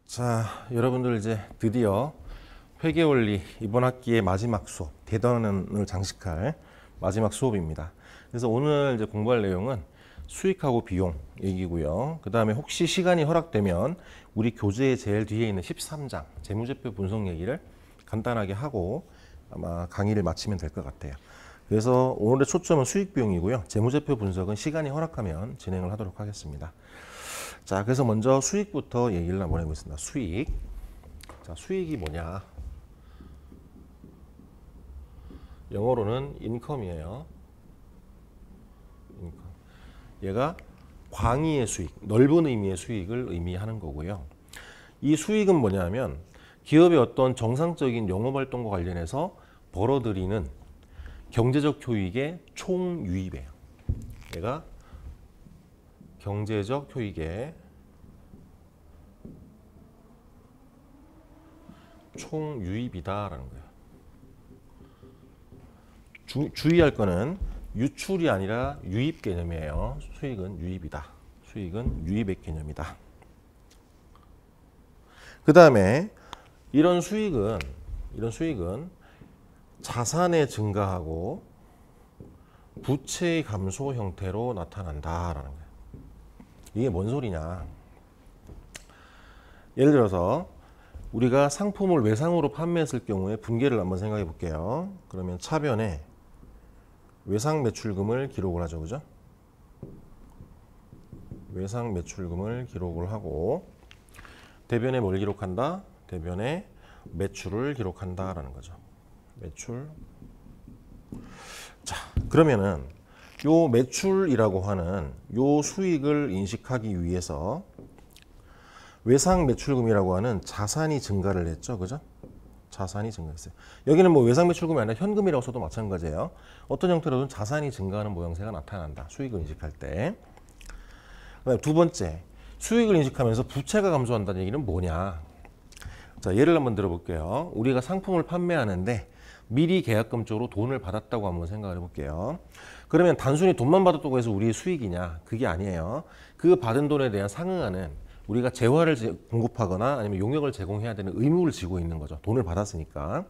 자, 여러분들 이제 드디어 회계원리 이번 학기의 마지막 수업, 대단원을 장식할 마지막 수업입니다. 그래서 오늘 이제 공부할 내용은 수익하고 비용 얘기고요. 그 다음에 혹시 시간이 허락되면 우리 교재의 제일 뒤에 있는 13장 재무제표 분석 얘기를 간단하게 하고 아마 강의를 마치면 될 것 같아요. 그래서 오늘의 초점은 수익 비용이고요. 재무제표 분석은 시간이 허락하면 진행을 하도록 하겠습니다. 자, 그래서 먼저 수익부터 얘기를 한번 해보겠습니다. 수익. 자, 수익이 뭐냐? 영어로는 인컴이에요. 인컴. 얘가 광의의 수익, 넓은 의미의 수익을 의미하는 거고요. 이 수익은 뭐냐면 기업의 어떤 정상적인 영업활동과 관련해서 벌어들이는 경제적 효익의 총유입이에요. 얘가 경제적 효익의 총유입이다라는 거예요. 주의할 거는 유출이 아니라 유입 개념이에요. 수익은 유입이다. 수익은 유입의 개념이다. 그 다음에 이런 수익은 자산의 증가하고 부채의 감소 형태로 나타난다라는 거예요. 이게 뭔 소리냐? 예를 들어서 우리가 상품을 외상으로 판매했을 경우에 분계를 한번 생각해 볼게요. 그러면 차변에 외상 매출금을 기록을 하죠. 그죠? 외상 매출금을 기록을 하고 대변에 뭘 기록한다? 대변에 매출을 기록한다라는 거죠. 매출. 자, 그러면은 요 매출이라고 하는 요 수익을 인식하기 위해서 외상 매출금이라고 하는 자산이 증가를 했죠. 그죠? 자산이 증가했어요. 여기는 뭐 외상 매출금이 아니라 현금이라고 써도 마찬가지예요. 어떤 형태로든 자산이 증가하는 모양새가 나타난다. 수익을 인식할 때. 그다음에 두 번째, 수익을 인식하면서 부채가 감소한다는 얘기는 뭐냐? 자, 예를 한번 들어볼게요. 우리가 상품을 판매하는데 미리 계약금 쪽으로 돈을 받았다고 한번 생각을 해볼게요. 그러면 단순히 돈만 받았다고 해서 우리의 수익이냐? 그게 아니에요. 그 받은 돈에 대한 상응하는 우리가 재화를 공급하거나 아니면 용역을 제공해야 되는 의무를 지고 있는 거죠. 돈을 받았으니까.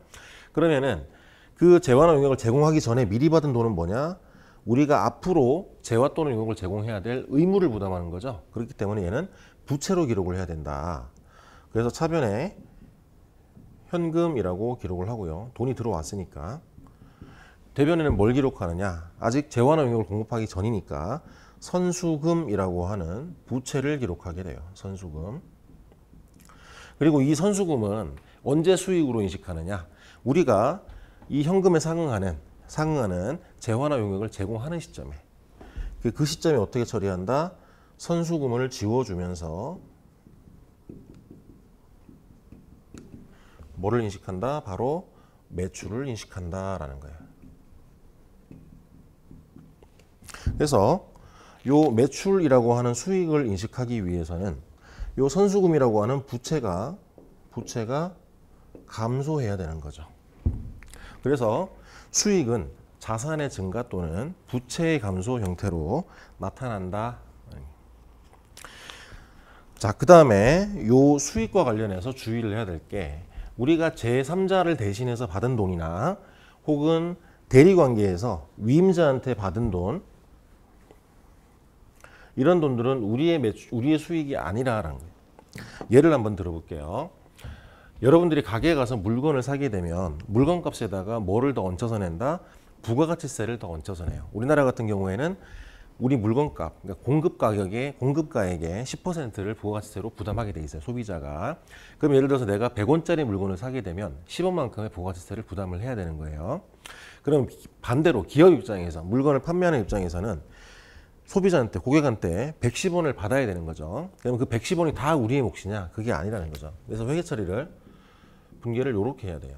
그러면은 그 재화나 용역을 제공하기 전에 미리 받은 돈은 뭐냐? 우리가 앞으로 재화 또는 용역을 제공해야 될 의무를 부담하는 거죠. 그렇기 때문에 얘는 부채로 기록을 해야 된다. 그래서 차변에 현금이라고 기록을 하고요. 돈이 들어왔으니까. 대변에는 뭘 기록하느냐? 아직 재화나 용역을 공급하기 전이니까 선수금이라고 하는 부채를 기록하게 돼요. 선수금. 그리고 이 선수금은 언제 수익으로 인식하느냐? 우리가 이 현금에 상응하는 재화나 용역을 제공하는 시점에 그 시점에 어떻게 처리한다? 선수금을 지워주면서 뭐를 인식한다? 바로 매출을 인식한다라는 거예요. 그래서 요 매출이라고 하는 수익을 인식하기 위해서는 요 선수금이라고 하는 부채가 감소해야 되는 거죠. 그래서 수익은 자산의 증가 또는 부채의 감소 형태로 나타난다. 자, 그 다음에 요 수익과 관련해서 주의를 해야 될 게 우리가 제3자를 대신해서 받은 돈이나 혹은 대리관계에서 위임자한테 받은 돈, 이런 돈들은 우리의 수익이 아니라는 거예요. 예를 한번 들어볼게요. 여러분들이 가게에 가서 물건을 사게 되면 물건값에다가 뭐를 더 얹혀서 낸다? 부가가치세를 더 얹혀서 내요. 우리나라 같은 경우에는 우리 물건값, 그러니까 공급가액의 10%를 부가가치세로 부담하게 돼 있어요. 소비자가. 그럼 예를 들어서 내가 100원짜리 물건을 사게 되면 10원만큼의 부가가치세를 부담을 해야 되는 거예요. 그럼 반대로 기업 입장에서 물건을 판매하는 입장에서는 소비자한테, 고객한테 110원을 받아야 되는 거죠. 그러면 그 110원이 다 우리의 몫이냐? 그게 아니라는 거죠. 그래서 회계 처리를, 분계를 이렇게 해야 돼요.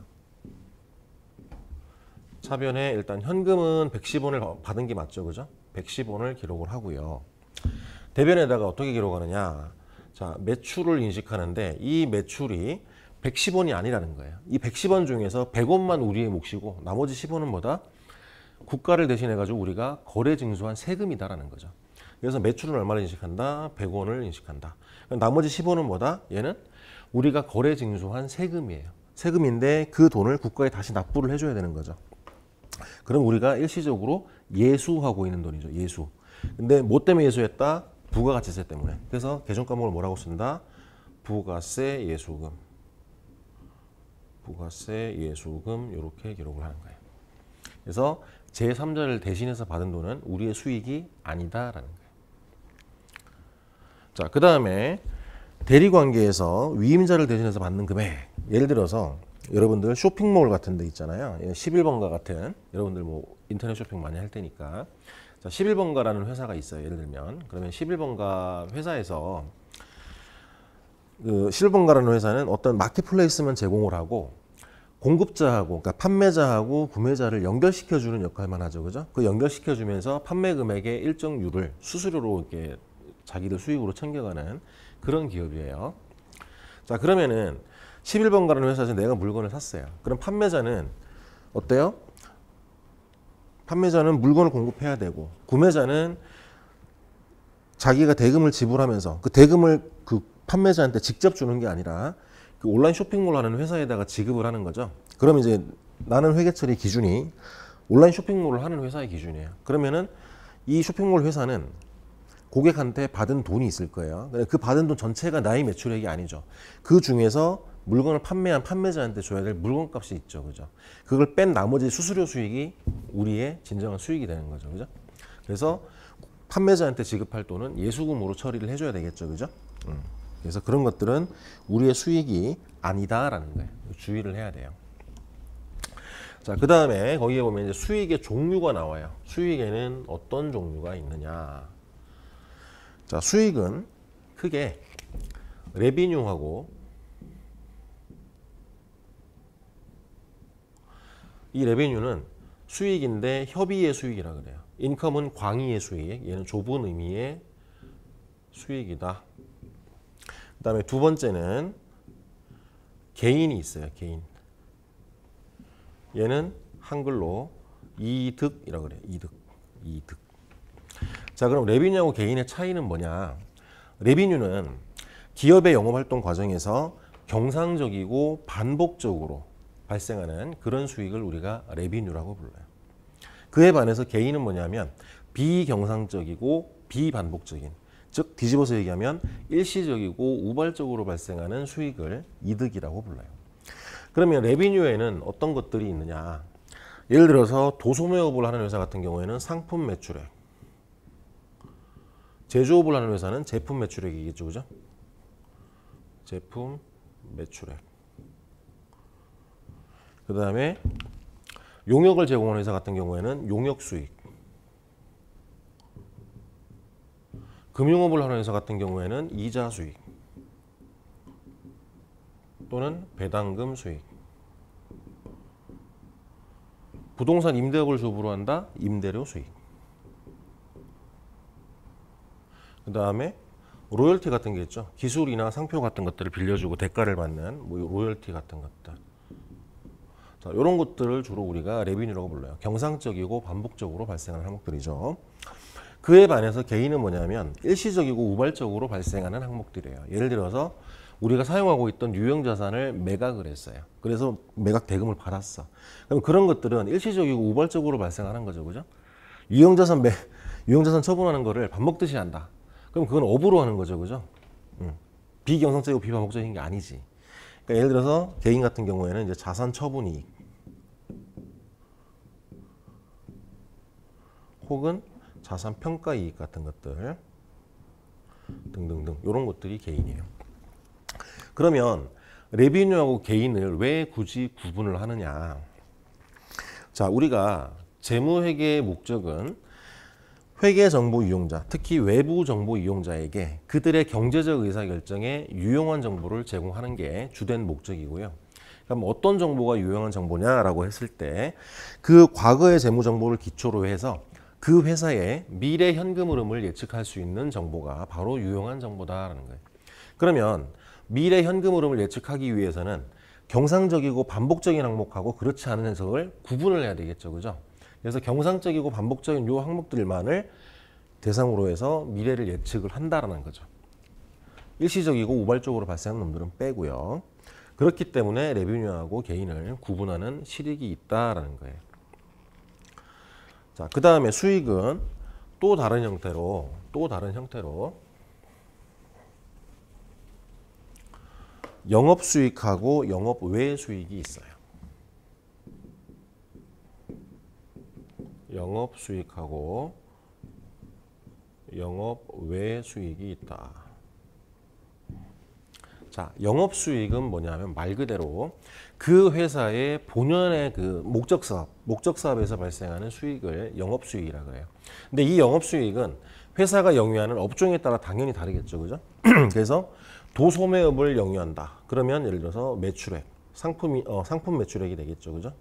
차변에 일단 현금은 110원을 받은 게 맞죠. 그죠? 110원을 기록을 하고요. 대변에다가 어떻게 기록하느냐? 자, 매출을 인식하는데 이 매출이 110원이 아니라는 거예요. 이 110원 중에서 100원만 우리의 몫이고 나머지 10원은 뭐다? 국가를 대신해 가지고 우리가 거래 징수한 세금이다라는 거죠. 그래서 매출은 얼마를 인식한다? 100원을 인식한다. 나머지 10원은 뭐다? 얘는 우리가 거래 징수한 세금이에요. 세금인데 그 돈을 국가에 다시 납부를 해줘야 되는 거죠. 그럼 우리가 일시적으로 예수하고 있는 돈이죠. 예수. 근데 뭐 때문에 예수했다? 부가가치세 때문에. 그래서 계정 과목을 뭐라고 쓴다? 부가세 예수금. 부가세 예수금 이렇게 기록을 하는 거예요. 그래서 제3자를 대신해서 받은 돈은 우리의 수익이 아니다라는 거예요. 자, 그 다음에 대리관계에서 위임자를 대신해서 받는 금액. 예를 들어서 여러분들 쇼핑몰 같은 데 있잖아요. 11번가 같은, 여러분들 뭐 인터넷 쇼핑 많이 할 테니까. 자, 11번가라는 회사가 있어요. 예를 들면. 그러면 11번가 회사에서 그 11번가라는 회사는 어떤 마켓플레이스만 제공을 하고 공급자하고, 그러니까 판매자하고 구매자를 연결시켜주는 역할만 하죠. 그죠? 그 연결시켜주면서 판매 금액의 일정률을 수수료로 이렇게 자기들 수익으로 챙겨가는 그런 기업이에요. 자, 그러면은 11번가라는 회사에서 내가 물건을 샀어요. 그럼 판매자는 어때요? 판매자는 물건을 공급해야 되고, 구매자는 자기가 대금을 지불하면서 그 대금을 그 판매자한테 직접 주는 게 아니라 그 온라인 쇼핑몰 하는 회사에다가 지급을 하는 거죠. 그럼 이제 나는 회계 처리 기준이 온라인 쇼핑몰을 하는 회사의 기준이에요. 그러면은 이 쇼핑몰 회사는 고객한테 받은 돈이 있을 거예요. 그 받은 돈 전체가 나의 매출액이 아니죠. 그 중에서 물건을 판매한 판매자한테 줘야 될 물건값이 있죠. 그죠? 그걸 뺀 나머지 수수료 수익이 우리의 진정한 수익이 되는 거죠. 그죠? 그래서 판매자한테 지급할 돈은 예수금으로 처리를 해줘야 되겠죠. 그죠? 그래서 그런 것들은 우리의 수익이 아니다라는 거예요. 주의를 해야 돼요. 자, 그 다음에 거기에 보면 이제 수익의 종류가 나와요. 수익에는 어떤 종류가 있느냐. 자, 수익은 크게 레비뉴하고 이 레비뉴는 수익인데 협의의 수익이라 그래요. 인컴은 광의의 수익, 얘는 좁은 의미의 수익이다. 그 다음에 두 번째는 개인이 있어요. 개인. 얘는 한글로 이득이라고 그래요. 이득. 이득. 자, 그럼 레비뉴하고 개인의 차이는 뭐냐? 레비뉴는 기업의 영업활동 과정에서 경상적이고 반복적으로 발생하는 그런 수익을 우리가 레비뉴라고 불러요. 그에 반해서 개인은 뭐냐면 비경상적이고 비반복적인, 즉 뒤집어서 얘기하면 일시적이고 우발적으로 발생하는 수익을 이득이라고 불러요. 그러면 레비뉴에는 어떤 것들이 있느냐? 예를 들어서 도소매업을 하는 회사 같은 경우에는 상품 매출액, 제조업을 하는 회사는 제품 매출액이겠죠. 그죠? 제품 매출액. 그 다음에 용역을 제공하는 회사 같은 경우에는 용역 수익. 금융업을 하는 회사 같은 경우에는 이자 수익 또는 배당금 수익. 부동산 임대업을 주업으로 한다. 임대료 수익. 그 다음에 로열티 같은 게 있죠. 기술이나 상표 같은 것들을 빌려주고 대가를 받는 뭐 로열티 같은 것들. 자, 이런 것들을 주로 우리가 레비뉴라고 불러요. 경상적이고 반복적으로 발생하는 항목들이죠. 그에 반해서 개인은 뭐냐면 일시적이고 우발적으로 발생하는 항목들이에요. 예를 들어서 우리가 사용하고 있던 유형자산을 매각을 했어요. 그래서 매각 대금을 받았어. 그럼 그런 것들은 일시적이고 우발적으로 발생하는 거죠. 그죠? 유형자산 처분하는 거를 밥 먹듯이 한다. 그럼 그건 업으로 하는 거죠. 그죠? 비경상적이고 비반복적인 게 아니지. 그러니까 예를 들어서 개인 같은 경우에는 이제 자산 처분 이익 혹은 자산 평가 이익 같은 것들 등등등 이런 것들이 개인이에요. 그러면 레비뉴하고 개인을 왜 굳이 구분을 하느냐? 자, 우리가 재무회계의 목적은 회계정보 이용자, 특히 외부 정보 이용자에게 그들의 경제적 의사결정에 유용한 정보를 제공하는 게 주된 목적이고요. 그럼 어떤 정보가 유용한 정보냐라고 했을 때 그 과거의 재무 정보를 기초로 해서 그 회사의 미래 현금 흐름을 예측할 수 있는 정보가 바로 유용한 정보다라는 거예요. 그러면 미래 현금 흐름을 예측하기 위해서는 경상적이고 반복적인 항목하고 그렇지 않은 해석을 구분을 해야 되겠죠. 그죠? 그래서 경상적이고 반복적인 요 항목들만을 대상으로 해서 미래를 예측을 한다라는 거죠. 일시적이고 우발적으로 발생하는 놈들은 빼고요. 그렇기 때문에 레비뉴하고 게인을 구분하는 실익이 있다라는 거예요. 자, 그 다음에 수익은 또 다른 형태로 영업수익하고 영업외수익이 있어요. 영업수익하고 영업외수익이 있다. 자, 영업수익은 뭐냐면 말 그대로 그 회사의 본연의 그 목적사업에서 발생하는 수익을 영업수익이라고 해요. 근데 이 영업수익은 회사가 영위하는 업종에 따라 당연히 다르겠죠, 그죠? 그래서 도소매업을 영위한다. 그러면 예를 들어서 매출액, 상품 매출액이 되겠죠, 그죠?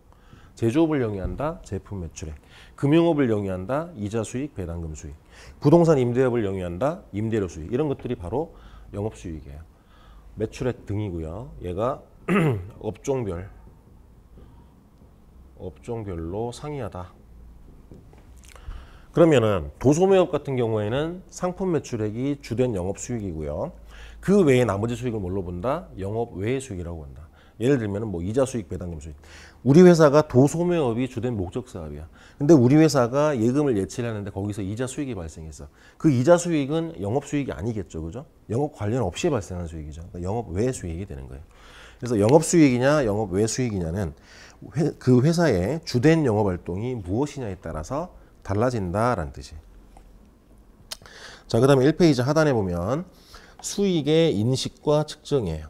제조업을 영위한다, 제품 매출액. 금융업을 영위한다, 이자 수익, 배당금 수익. 부동산 임대업을 영위한다, 임대료 수익. 이런 것들이 바로 영업수익이에요. 매출액 등이고요. 얘가 업종별로 상이하다. 그러면은 도소매업 같은 경우에는 상품 매출액이 주된 영업수익이고요. 그 외에 나머지 수익을 뭘로 본다? 영업외 수익이라고 한다. 예를 들면 뭐 이자 수익, 배당금 수익. 우리 회사가 도소매업이 주된 목적 사업이야. 근데 우리 회사가 예금을 예치를 하는데 거기서 이자 수익이 발생했어. 그 이자 수익은 영업 수익이 아니겠죠, 그죠? 영업 관련 없이 발생한 수익이죠. 그러니까 영업 외 수익이 되는 거예요. 그래서 영업 수익이냐, 영업 외 수익이냐는 그 회사의 주된 영업 활동이 무엇이냐에 따라서 달라진다라는 뜻이에요. 자, 그다음에 1페이지 하단에 보면 수익의 인식과 측정이에요.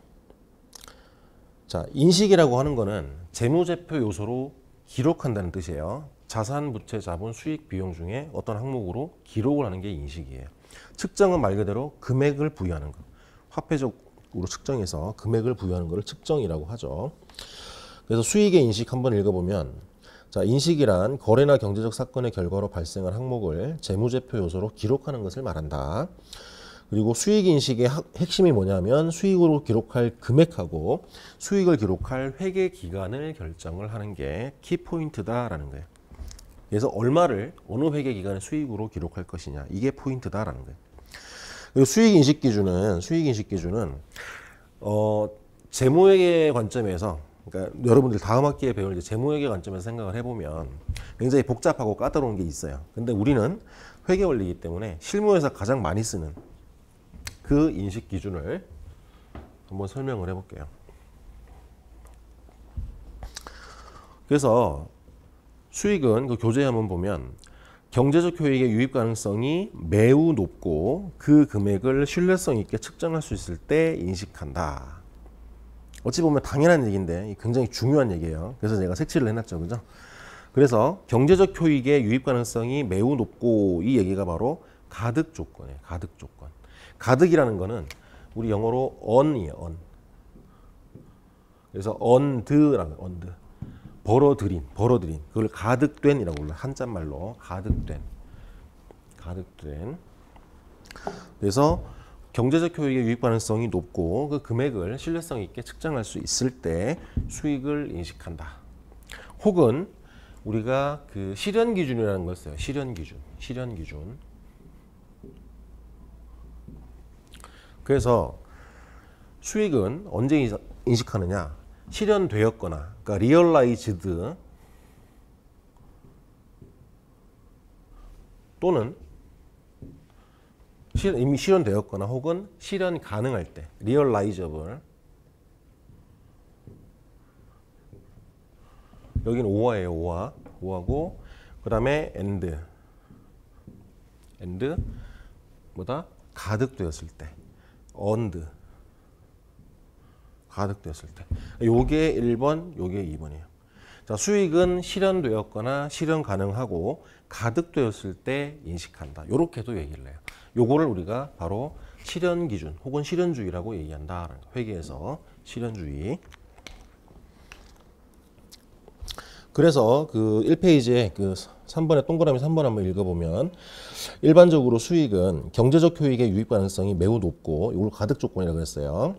자, 인식이라고 하는 거는 재무제표 요소로 기록한다는 뜻이에요. 자산, 부채, 자본, 수익, 비용 중에 어떤 항목으로 기록을 하는 게 인식이에요. 측정은 말 그대로 금액을 부여하는 거. 화폐적으로 측정해서 금액을 부여하는 것을 측정이라고 하죠. 그래서 수익의 인식 한번 읽어보면, 자, 인식이란 거래나 경제적 사건의 결과로 발생한 항목을 재무제표 요소로 기록하는 것을 말한다. 그리고 수익 인식의 핵심이 뭐냐면 수익으로 기록할 금액하고 수익을 기록할 회계 기간을 결정을 하는 게 키포인트다라는 거예요. 그래서 얼마를 어느 회계 기간에 수익으로 기록할 것이냐, 이게 포인트다라는 거예요. 그리고 수익 인식 기준은 재무회계 관점에서, 그러니까 여러분들 다음 학기에 배울 이제 재무회계 관점에서 생각을 해보면 굉장히 복잡하고 까다로운 게 있어요. 근데 우리는 회계 원리이기 때문에 실무에서 가장 많이 쓰는 그 인식 기준을 한번 설명을 해볼게요. 그래서 수익은 그 교재 한번 보면 경제적 효익의 유입 가능성이 매우 높고 그 금액을 신뢰성 있게 측정할 수 있을 때 인식한다. 어찌 보면 당연한 얘기인데 굉장히 중요한 얘기예요. 그래서 제가 색칠을 해놨죠, 그죠? 그래서 경제적 효익의 유입 가능성이 매우 높고, 이 얘기가 바로 가득 조건이에요. 가득 조건. 가득이라는 거는 우리 영어로 on이에요. on. 그래서 oned라는 거예요. oned. 벌어들인. 그걸 가득된이라고 불러요. 한자말로 가득된. 그래서 경제적 효익의 유입 가능성이 높고 그 금액을 신뢰성 있게 측정할 수 있을 때 수익을 인식한다. 혹은 우리가 그 실현 기준이라는 걸 써요. 실현 기준. 그래서 수익은 언제 인식하느냐? 실현되었거나, 그러니까 realized 또는 이미 실현되었거나 혹은 실현 가능할 때 realizable. 여기는 오화예요. 오화고 그 다음에 and 뭐다? 가득되었을 때. oned. 가득되었을 때. 요게 1번, 요게 2번이에요. 자, 수익은 실현되었거나 실현 가능하고 가득되었을 때 인식한다. 요렇게도 얘기를 해요. 요거를 우리가 바로 실현 기준 혹은 실현주의라고 얘기한다. 회계에서 실현주의. 그래서 그 1페이지에 그 3번에 동그라미 3번 한번 읽어보면, 일반적으로 수익은 경제적 효익의 유입 가능성이 매우 높고, 이걸 가득 조건이라고 했어요.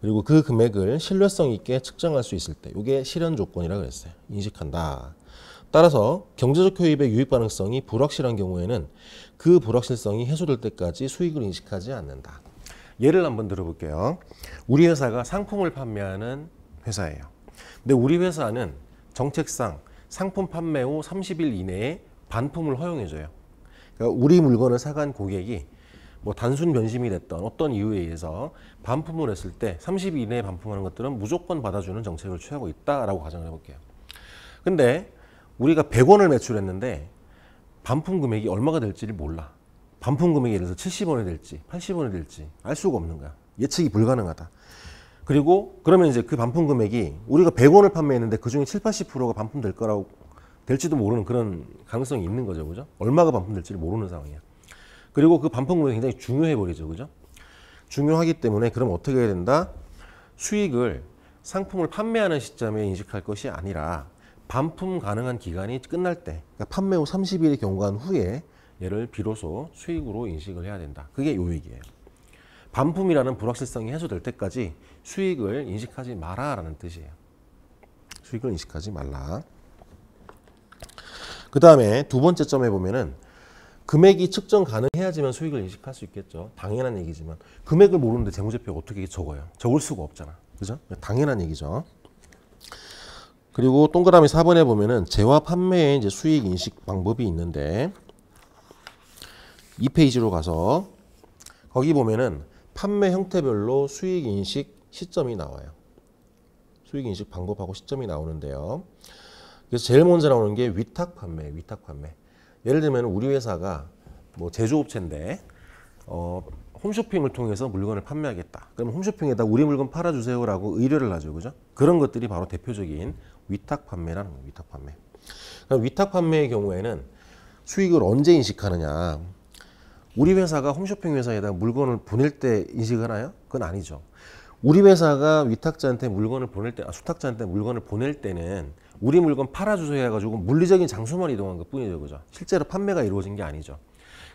그리고 그 금액을 신뢰성 있게 측정할 수 있을 때, 이게 실현 조건이라고 했어요. 인식한다. 따라서 경제적 효입의 유입 가능성이 불확실한 경우에는 그 불확실성이 해소될 때까지 수익을 인식하지 않는다. 예를 한번 들어볼게요. 우리 회사가 상품을 판매하는 회사예요. 근데 우리 회사는 정책상 상품 판매 후 30일 이내에 반품을 허용해줘요. 그러니까 우리 물건을 사간 고객이 뭐 단순 변심이 됐던 어떤 이유에 의해서 반품을 했을 때 30일 이내에 반품하는 것들은 무조건 받아주는 정책을 취하고 있다라고 가정을 해볼게요. 근데 우리가 100원을 매출했는데 반품 금액이 얼마가 될지를 몰라. 반품 금액이 예를 들어서 70원이 될지 80원이 될지 알 수가 없는 거야. 예측이 불가능하다. 그리고 그러면 이제 그 반품 금액이 우리가 100원을 판매했는데 그중에 7, 80%가 반품될 거라고 될지도 모르는 그런 가능성이 있는 거죠. 그죠? 얼마가 반품될지를 모르는 상황이야. 그리고 그 반품 금액이 굉장히 중요해 버리죠. 그죠? 중요하기 때문에 그럼 어떻게 해야 된다? 수익을 상품을 판매하는 시점에 인식할 것이 아니라 반품 가능한 기간이 끝날 때, 그러니까 판매 후 30일이 경과한 후에 얘를 비로소 수익으로 인식을 해야 된다. 그게 요 얘기예요. 반품이라는 불확실성이 해소될 때까지 수익을 인식하지 마라라는 뜻이에요. 수익을 인식하지 말라. 그 다음에 두 번째 점에 보면은 금액이 측정 가능해야지만 수익을 인식할 수 있겠죠. 당연한 얘기지만 금액을 모르는데 재무제표가 어떻게 적어요? 적을 수가 없잖아. 그죠? 당연한 얘기죠. 그리고 동그라미 4번에 보면은 재화 판매의 이제 수익 인식 방법이 있는데 2페이지로 가서 거기 보면은 판매 형태별로 수익 인식 시점이 나와요. 수익 인식 방법하고 시점이 나오는데요. 그래서 제일 먼저 나오는 게 위탁 판매, 위탁 판매. 예를 들면 우리 회사가 뭐 제조업체인데 홈쇼핑을 통해서 물건을 판매하겠다. 그럼 홈쇼핑에다 우리 물건 팔아주세요라고 의뢰를 하죠, 그죠? 그런 것들이 바로 대표적인 위탁 판매라는 거예요. 위탁 판매. 그럼 위탁 판매의 경우에는 수익을 언제 인식하느냐? 우리 회사가 홈쇼핑 회사에다 물건을 보낼 때 인식하나요? 그건 아니죠. 우리 회사가 위탁자한테 물건을 보낼 때, 수탁자한테 물건을 보낼 때는 우리 물건 팔아주세요 해가지고 물리적인 장소만 이동한 것 뿐이죠, 그죠? 실제로 판매가 이루어진 게 아니죠.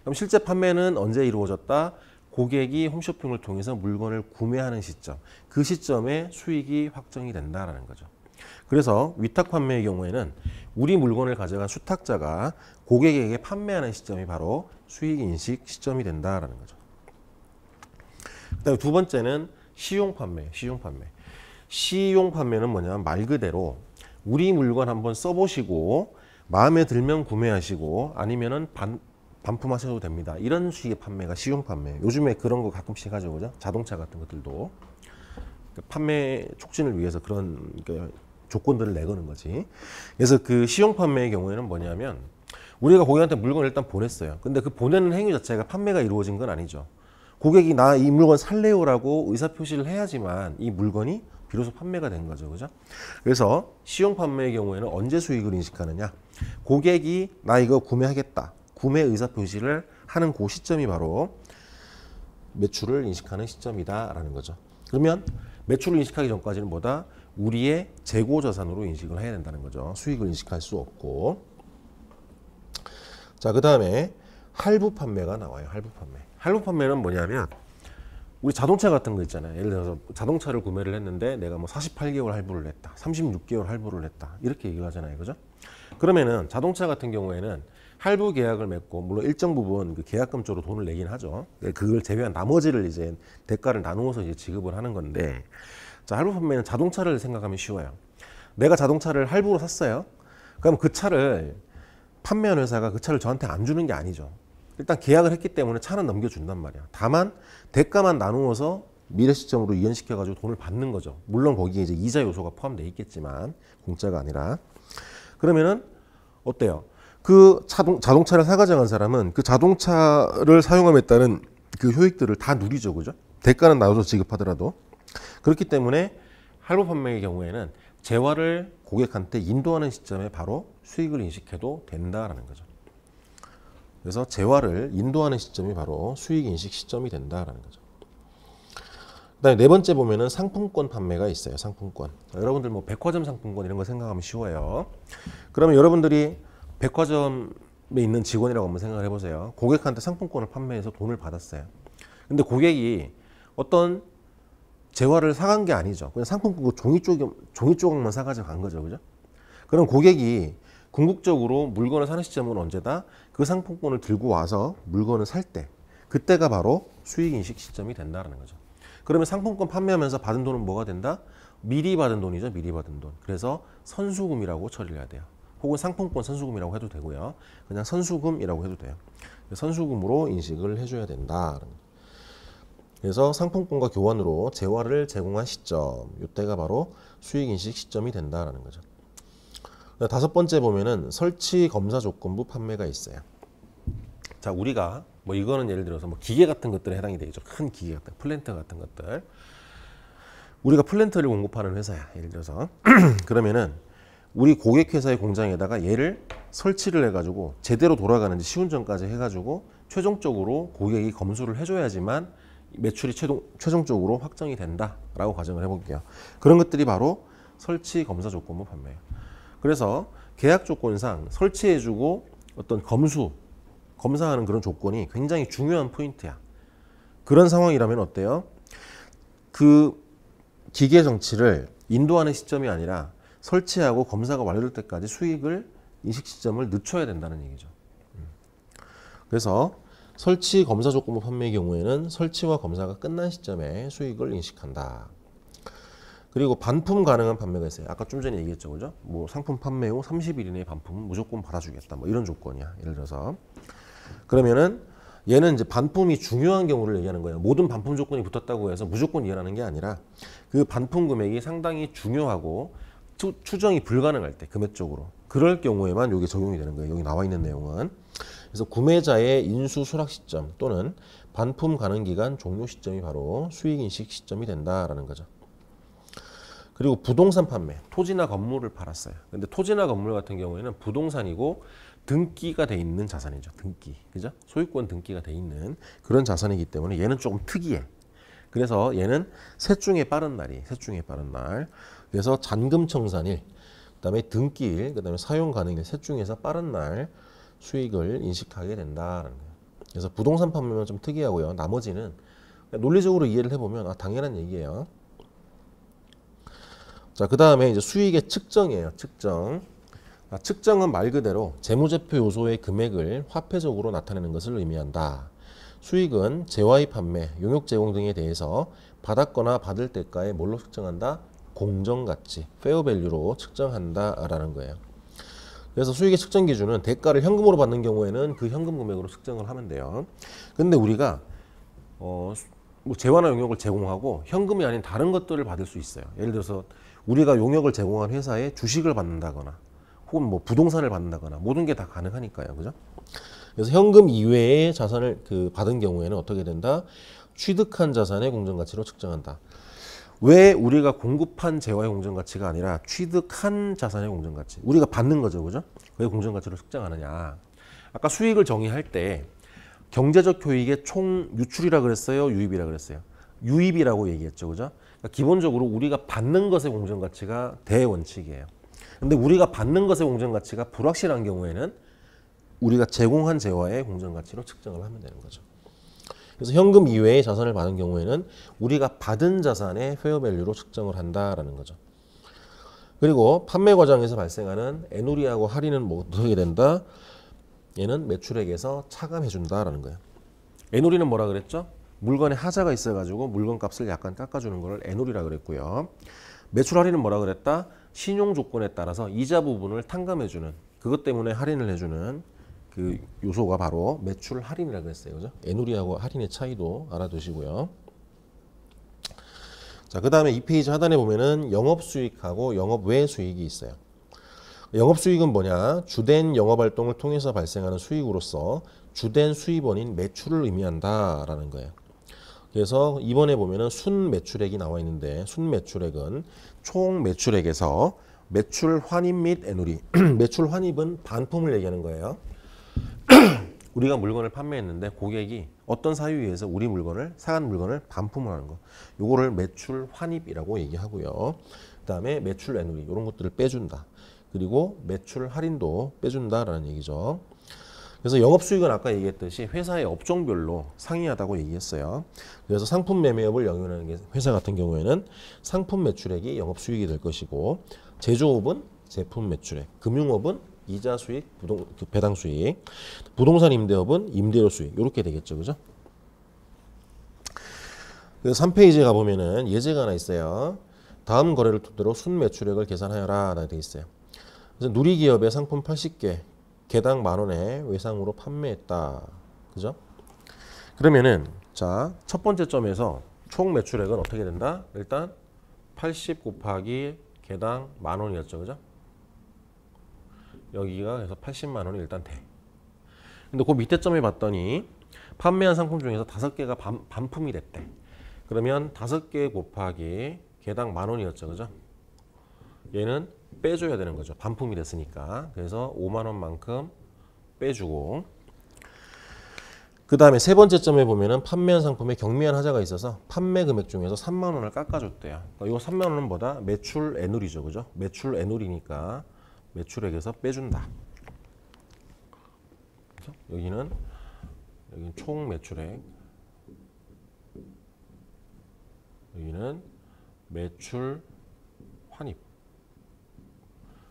그럼 실제 판매는 언제 이루어졌다? 고객이 홈쇼핑을 통해서 물건을 구매하는 시점, 그 시점에 수익이 확정이 된다라는 거죠. 그래서 위탁 판매의 경우에는 우리 물건을 가져간 수탁자가 고객에게 판매하는 시점이 바로 수익 인식 시점이 된다라는 거죠. 그다음에 두 번째는 시용 판매, 시용 판매. 시용 판매는 뭐냐면 말 그대로 우리 물건 한번 써보시고 마음에 들면 구매하시고 아니면은 반품하셔도 됩니다. 이런 식의 판매가 시용 판매. 요즘에 그런 거 가끔씩 하죠, 그죠? 자동차 같은 것들도 판매 촉진을 위해서 그런 조건들을 내거는 거지. 그래서 그 시용 판매의 경우에는 뭐냐면 우리가 고객한테 물건을 일단 보냈어요. 근데 그 보내는 행위 자체가 판매가 이루어진 건 아니죠. 고객이 나 이 물건 살래요라고 의사표시를 해야지만 이 물건이 비로소 판매가 된 거죠. 그죠? 그래서 시용 판매의 경우에는 언제 수익을 인식하느냐? 고객이 나 이거 구매하겠다. 구매 의사표시를 하는 그 시점이 바로 매출을 인식하는 시점이다라는 거죠. 그러면 매출을 인식하기 전까지는 뭐다? 우리의 재고 자산으로 인식을 해야 된다는 거죠. 수익을 인식할 수 없고. 자, 그 다음에 할부 판매가 나와요. 할부 판매. 할부 판매는 뭐냐면 우리 자동차 같은 거 있잖아요. 예를 들어서 자동차를 구매를 했는데 내가 뭐 48개월 할부를 냈다. 36개월 할부를 냈다. 이렇게 얘기를 하잖아요. 그죠? 그러면은 자동차 같은 경우에는 할부 계약을 맺고 물론 일정 부분 그 계약금 쪽으로 돈을 내긴 하죠. 그걸 제외한 나머지를 이제 대가를 나누어서 이제 지급을 하는 건데, 자, 할부 판매는 자동차를 생각하면 쉬워요. 내가 자동차를 할부로 샀어요. 그럼 그 차를 판매한 회사가 그 차를 저한테 안 주는 게 아니죠. 일단 계약을 했기 때문에 차는 넘겨준단 말이야. 다만 대가만 나누어서 미래 시점으로 이연시켜가지고 돈을 받는 거죠. 물론 거기에 이제 이자 요소가 포함되어 있겠지만 공짜가 아니라. 그러면은 어때요? 그 자동차를 사가져간 사람은 그 자동차를 사용함에 따른 그 효익들을 다 누리죠, 그죠? 대가는 나눠서 지급하더라도. 그렇기 때문에 할부 판매의 경우에는 재화를 고객한테 인도하는 시점에 바로 수익을 인식해도 된다라는 거죠. 그래서 재화를 인도하는 시점이 바로 수익 인식 시점이 된다라는 거죠. 그다음에 네 번째 보면은 상품권 판매가 있어요. 상품권. 자, 여러분들 뭐 백화점 상품권 이런 거 생각하면 쉬워요. 그러면 여러분들이 백화점에 있는 직원이라고 한번 생각을 해보세요. 고객한테 상품권을 판매해서 돈을 받았어요. 근데 고객이 어떤 재화를 사간 게 아니죠. 그냥 상품권 종이 조각만 사가지고 간 거죠, 그죠? 그럼 고객이 궁극적으로 물건을 사는 시점은 언제다? 그 상품권을 들고 와서 물건을 살 때, 그때가 바로 수익인식 시점이 된다는 거죠. 그러면 상품권 판매하면서 받은 돈은 뭐가 된다? 미리 받은 돈이죠. 미리 받은 돈. 그래서 선수금이라고 처리를 해야 돼요. 혹은 상품권 선수금이라고 해도 되고요. 그냥 선수금이라고 해도 돼요. 선수금으로 인식을 해줘야 된다. 그래서 상품권과 교환으로 재화를 제공한 시점, 이때가 바로 수익인식 시점이 된다는 거죠. 다섯 번째 보면은 설치 검사 조건부 판매가 있어요. 자, 우리가 뭐 이거는 예를 들어서 뭐 기계 같은 것들에 해당이 되겠죠. 큰 기계 같은, 플랜트 같은 것들. 우리가 플랜트를 공급하는 회사야. 예를 들어서 그러면은 우리 고객회사의 공장에다가 얘를 설치를 해가지고 제대로 돌아가는지 시운전까지 해가지고 최종적으로 고객이 검수를 해줘야지만 매출이 최종적으로 확정이 된다라고 가정을 해볼게요. 그런 것들이 바로 설치 검사 조건부 판매예요. 그래서 계약 조건상 설치해주고 어떤 검사하는 그런 조건이 굉장히 중요한 포인트야. 그런 상황이라면 어때요? 그 기계 정치를 인도하는 시점이 아니라 설치하고 검사가 완료될 때까지 수익을 인식 시점을 늦춰야 된다는 얘기죠. 그래서 설치 검사 조건부 판매의 경우에는 설치와 검사가 끝난 시점에 수익을 인식한다. 그리고 반품 가능한 판매가 있어요. 아까 좀 전에 얘기했죠, 그죠? 뭐 상품 판매 후 30일 이내에 반품은 무조건 받아주겠다. 뭐 이런 조건이야. 예를 들어서 그러면은 얘는 이제 반품이 중요한 경우를 얘기하는 거예요. 모든 반품 조건이 붙었다고 해서 무조건 이해하는 게 아니라 그 반품 금액이 상당히 중요하고 추정이 불가능할 때 금액적으로 그럴 경우에만 이게 적용이 되는 거예요. 여기 나와 있는 내용은. 그래서 구매자의 인수 수락 시점 또는 반품 가능 기간 종료 시점이 바로 수익 인식 시점이 된다라는 거죠. 그리고 부동산 판매, 토지나 건물을 팔았어요. 근데 토지나 건물 같은 경우에는 부동산이고 등기가 돼 있는 자산이죠. 등기, 그죠? 소유권 등기가 돼 있는 그런 자산이기 때문에 얘는 조금 특이해. 그래서 얘는 셋 중에 빠른 날이, 셋 중에 빠른 날. 그래서 잔금 청산일, 그다음에 등기일, 그다음에 사용 가능일 셋 중에서 빠른 날 수익을 인식하게 된다는 거예요. 그래서 부동산 판매는 좀 특이하고요. 나머지는 논리적으로 이해를 해보면 당연한 얘기예요. 자, 그 다음에 이제 수익의 측정이에요. 측정. 측정은 말 그대로 재무제표 요소의 금액을 화폐적으로 나타내는 것을 의미한다. 수익은 재화의 판매, 용역 제공 등에 대해서 받았거나 받을 대가에 뭘로 측정한다? 공정가치, 페어밸류로 측정한다라는 거예요. 그래서 수익의 측정 기준은 대가를 현금으로 받는 경우에는 그 현금 금액으로 측정을 하면 돼요. 근데 우리가 뭐 재화나 용역을 제공하고 현금이 아닌 다른 것들을 받을 수 있어요. 예를 들어서 우리가 용역을 제공한 회사에 주식을 받는다거나 혹은 뭐 부동산을 받는다거나 모든 게 다 가능하니까요. 그죠? 그래서 현금 이외의 자산을 받은 경우에는 어떻게 된다? 취득한 자산의 공정가치로 측정한다. 왜 우리가 공급한 재화의 공정가치가 아니라 취득한 자산의 공정가치, 우리가 받는 거죠, 그죠? 왜 공정가치로 측정하느냐? 아까 수익을 정의할 때 경제적 효익의 총 유출이라 그랬어요, 유입이라 그랬어요? 유입이라고 얘기했죠, 그죠? 그러니까 기본적으로 우리가 받는 것의 공정가치가 대원칙이에요. 근데 우리가 받는 것의 공정가치가 불확실한 경우에는 우리가 제공한 재화의 공정가치로 측정을 하면 되는 거죠. 그래서 현금 이외의 자산을 받은 경우에는 우리가 받은 자산의 페어밸류로 측정을 한다라는 거죠. 그리고 판매 과정에서 발생하는 애누리하고 할인은 뭐 어떻게 된다? 얘는 매출액에서 차감해 준다라는 거예요. 애누리는 뭐라 그랬죠? 물건에 하자가 있어가지고 물건 값을 약간 깎아주는 걸 애누리라 그랬고요. 매출 할인은 뭐라 그랬다? 신용 조건에 따라서 이자 부분을 탕감해주는, 그것 때문에 할인을 해주는 그 요소가 바로 매출 할인이라고 했어요. 그죠? 애누리하고 할인의 차이도 알아두시고요. 자, 그 다음에 이 페이지 하단에 보면은 영업수익하고 영업외 수익이 있어요. 영업수익은 뭐냐? 주된 영업활동을 통해서 발생하는 수익으로서 주된 수입원인 매출을 의미한다라는 거예요. 그래서 이번에 보면은 순매출액이 나와 있는데 순매출액은 총 매출액에서 매출 환입 및 애누리 매출 환입은 반품을 얘기하는 거예요. 우리가 물건을 판매했는데 고객이 어떤 사유에 의해서 우리 물건을 사간 물건을 반품을 하는 거, 요거를 매출 환입이라고 얘기하고요. 그다음에 매출 애누리 이런 것들을 빼준다. 그리고 매출 할인도 빼준다라는 얘기죠. 그래서 영업수익은 아까 얘기했듯이 회사의 업종별로 상이하다고 얘기했어요. 그래서 상품 매매업을 영위하는 회사 같은 경우에는 상품 매출액이 영업수익이 될 것이고, 제조업은 제품 매출액, 금융업은 이자 수익, 배당 수익. 부동산 임대업은 임대료 수익. 이렇게 되겠죠. 그죠? 그래서 3페이지에 가보면은 예제가 하나 있어요. 다음 거래를 토대로 순매출액을 계산하여라 라고 되어 있어요. 그래서 누리기업의 상품 80개, 개당 10,000원에 외상으로 판매했다. 그죠? 그러면은 자, 첫 번째 점에서 총 매출액은 어떻게 된다? 일단 80 곱하기 개당 10,000원이었죠. 그죠? 여기가 그래서 80만 원이 일단 돼. 근데 그 밑에 점에 봤더니 판매한 상품 중에서 5개가 반품이 됐대. 그러면 5개 곱하기 개당 10,000원이었죠. 그죠? 얘는 빼줘야 되는 거죠. 반품이 됐으니까. 그래서 5만 원만큼 빼주고, 그 다음에 세 번째 점에 보면은 판매한 상품에 경미한 하자가 있어서 판매 금액 중에서 3만 원을 깎아줬대요. 그러니까 이 3만 원은 뭐다? 매출 애누리죠. 그죠? 매출 애누리니까 매출액에서 빼준다. 그렇죠? 여기는 총 매출액, 여기는 매출 환입,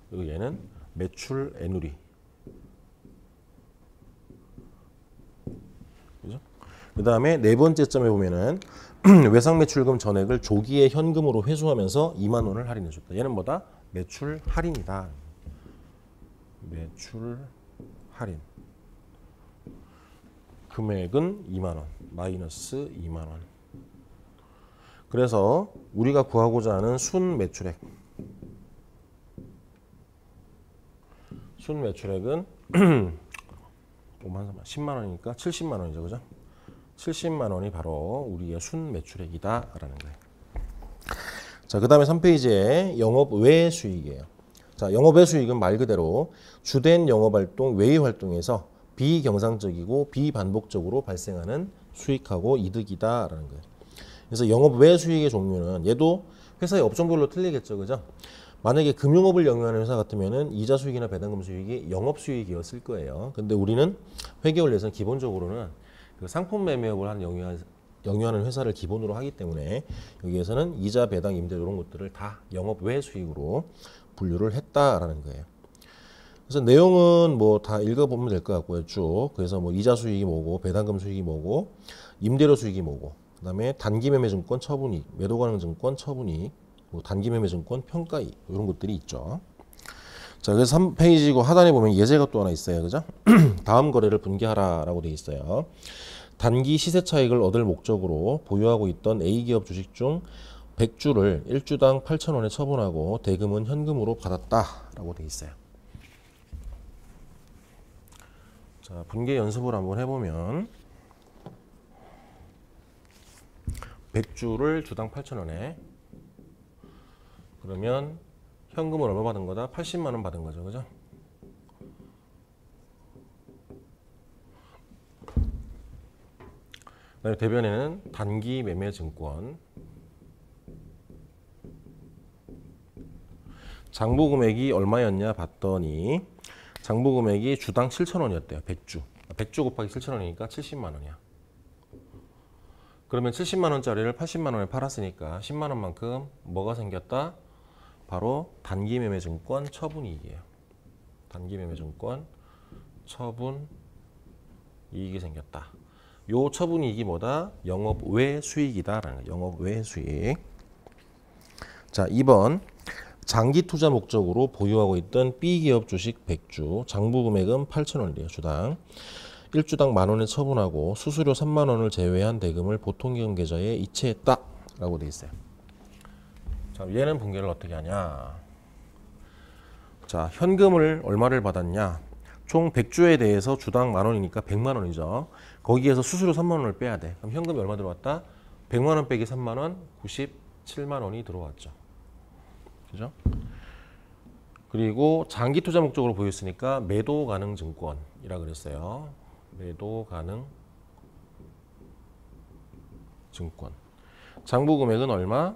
그리고 얘는 매출 애누리. 그죠? 그 다음에 네 번째 점에 보면은 외상 매출금 전액을 조기에 현금으로 회수하면서 2만 원을 할인해 줬다. 얘는 뭐다? 매출 할인이다. 매출 할인. 금액은 2만 원, 마이너스 2만 원. 그래서 우리가 구하고자 하는 순 매출액. 순 매출액은 10만 원이니까 70만 원이죠. 그죠? 70만 원이 바로 우리의 순 매출액이다라는 거예요. 자, 그다음에 3페이지에 영업 외 수익이에요. 자, 영업 외 수익은 말 그대로 주된 영업 활동 외의 활동에서 비경상적이고 비반복적으로 발생하는 수익하고 이득이다라는 거예요. 그래서 영업 외 수익의 종류는 얘도 회사의 업종별로 틀리겠죠. 그죠? 만약에 금융업을 영위하는 회사 같으면은 이자 수익이나 배당금 수익이 영업 수익이었을 거예요. 근데 우리는 회계를 내서 기본적으로는 그 상품 매매업을 하는 영위하는 회사를 기본으로 하기 때문에 여기에서는 이자, 배당, 임대 이런 것들을 다 영업 외 수익으로 분류를 했다라는 거예요. 그래서 내용은 뭐 다 읽어보면 될 것 같고요. 쭉. 그래서 뭐 이자 수익이 뭐고, 배당금 수익이 뭐고, 임대료 수익이 뭐고, 그 다음에 단기매매증권 처분이익, 매도가능증권 처분이익, 뭐 단기매매증권 평가이익 이런 것들이 있죠. 자, 그래서 3페이지고 하단에 보면 예제가 또 하나 있어요. 그죠? 다음 거래를 분기하라라고 되어 있어요. 단기 시세 차익을 얻을 목적으로 보유하고 있던 A기업 주식 중 100주를 1주당 8,000원에 처분하고 대금은 현금으로 받았다라고 되어 있어요. 자, 분기 연습을 한번 해보면 100주를 주당 8,000원에, 그러면 현금을 얼마 받은 거다? 80만 원 받은 거죠. 그죠? 그다음에 대변에는 단기 매매 증권, 장부 금액이 얼마였냐 봤더니 장부 금액이 주당 7,000원이었대요. 100주. 100주 곱하기 7,000원이니까 70만 원이야. 그러면 70만 원짜리를 80만 원에 팔았으니까 10만 원만큼 뭐가 생겼다? 바로 단기 매매 증권 처분 이익이에요. 단기 매매 증권 처분 이익이 생겼다. 요 처분 이익이 뭐다? 영업 외 수익이다라는 거예요. 영업 외 수익. 자, 2번. 장기 투자 목적으로 보유하고 있던 B기업 주식 100주, 장부 금액은 8,000원이래요. 주당. 1주당 10,000원에 처분하고 수수료 3만 원을 제외한 대금을 보통기금 계좌에 이체했다라고 돼 있어요. 자, 얘는 분개를 어떻게 하냐? 자, 현금을 얼마를 받았냐? 총 100주에 대해서 주당 10,000원이니까 100만 원이죠. 거기에서 수수료 3만 원을 빼야 돼. 그럼 현금이 얼마 들어왔다? 100만 원 빼기 3만 원, 97만 원이 들어왔죠. 그죠? 그리고 장기 투자 목적으로 보였으니까 매도 가능 증권이라 그랬어요. 매도 가능 증권. 장부 금액은 얼마?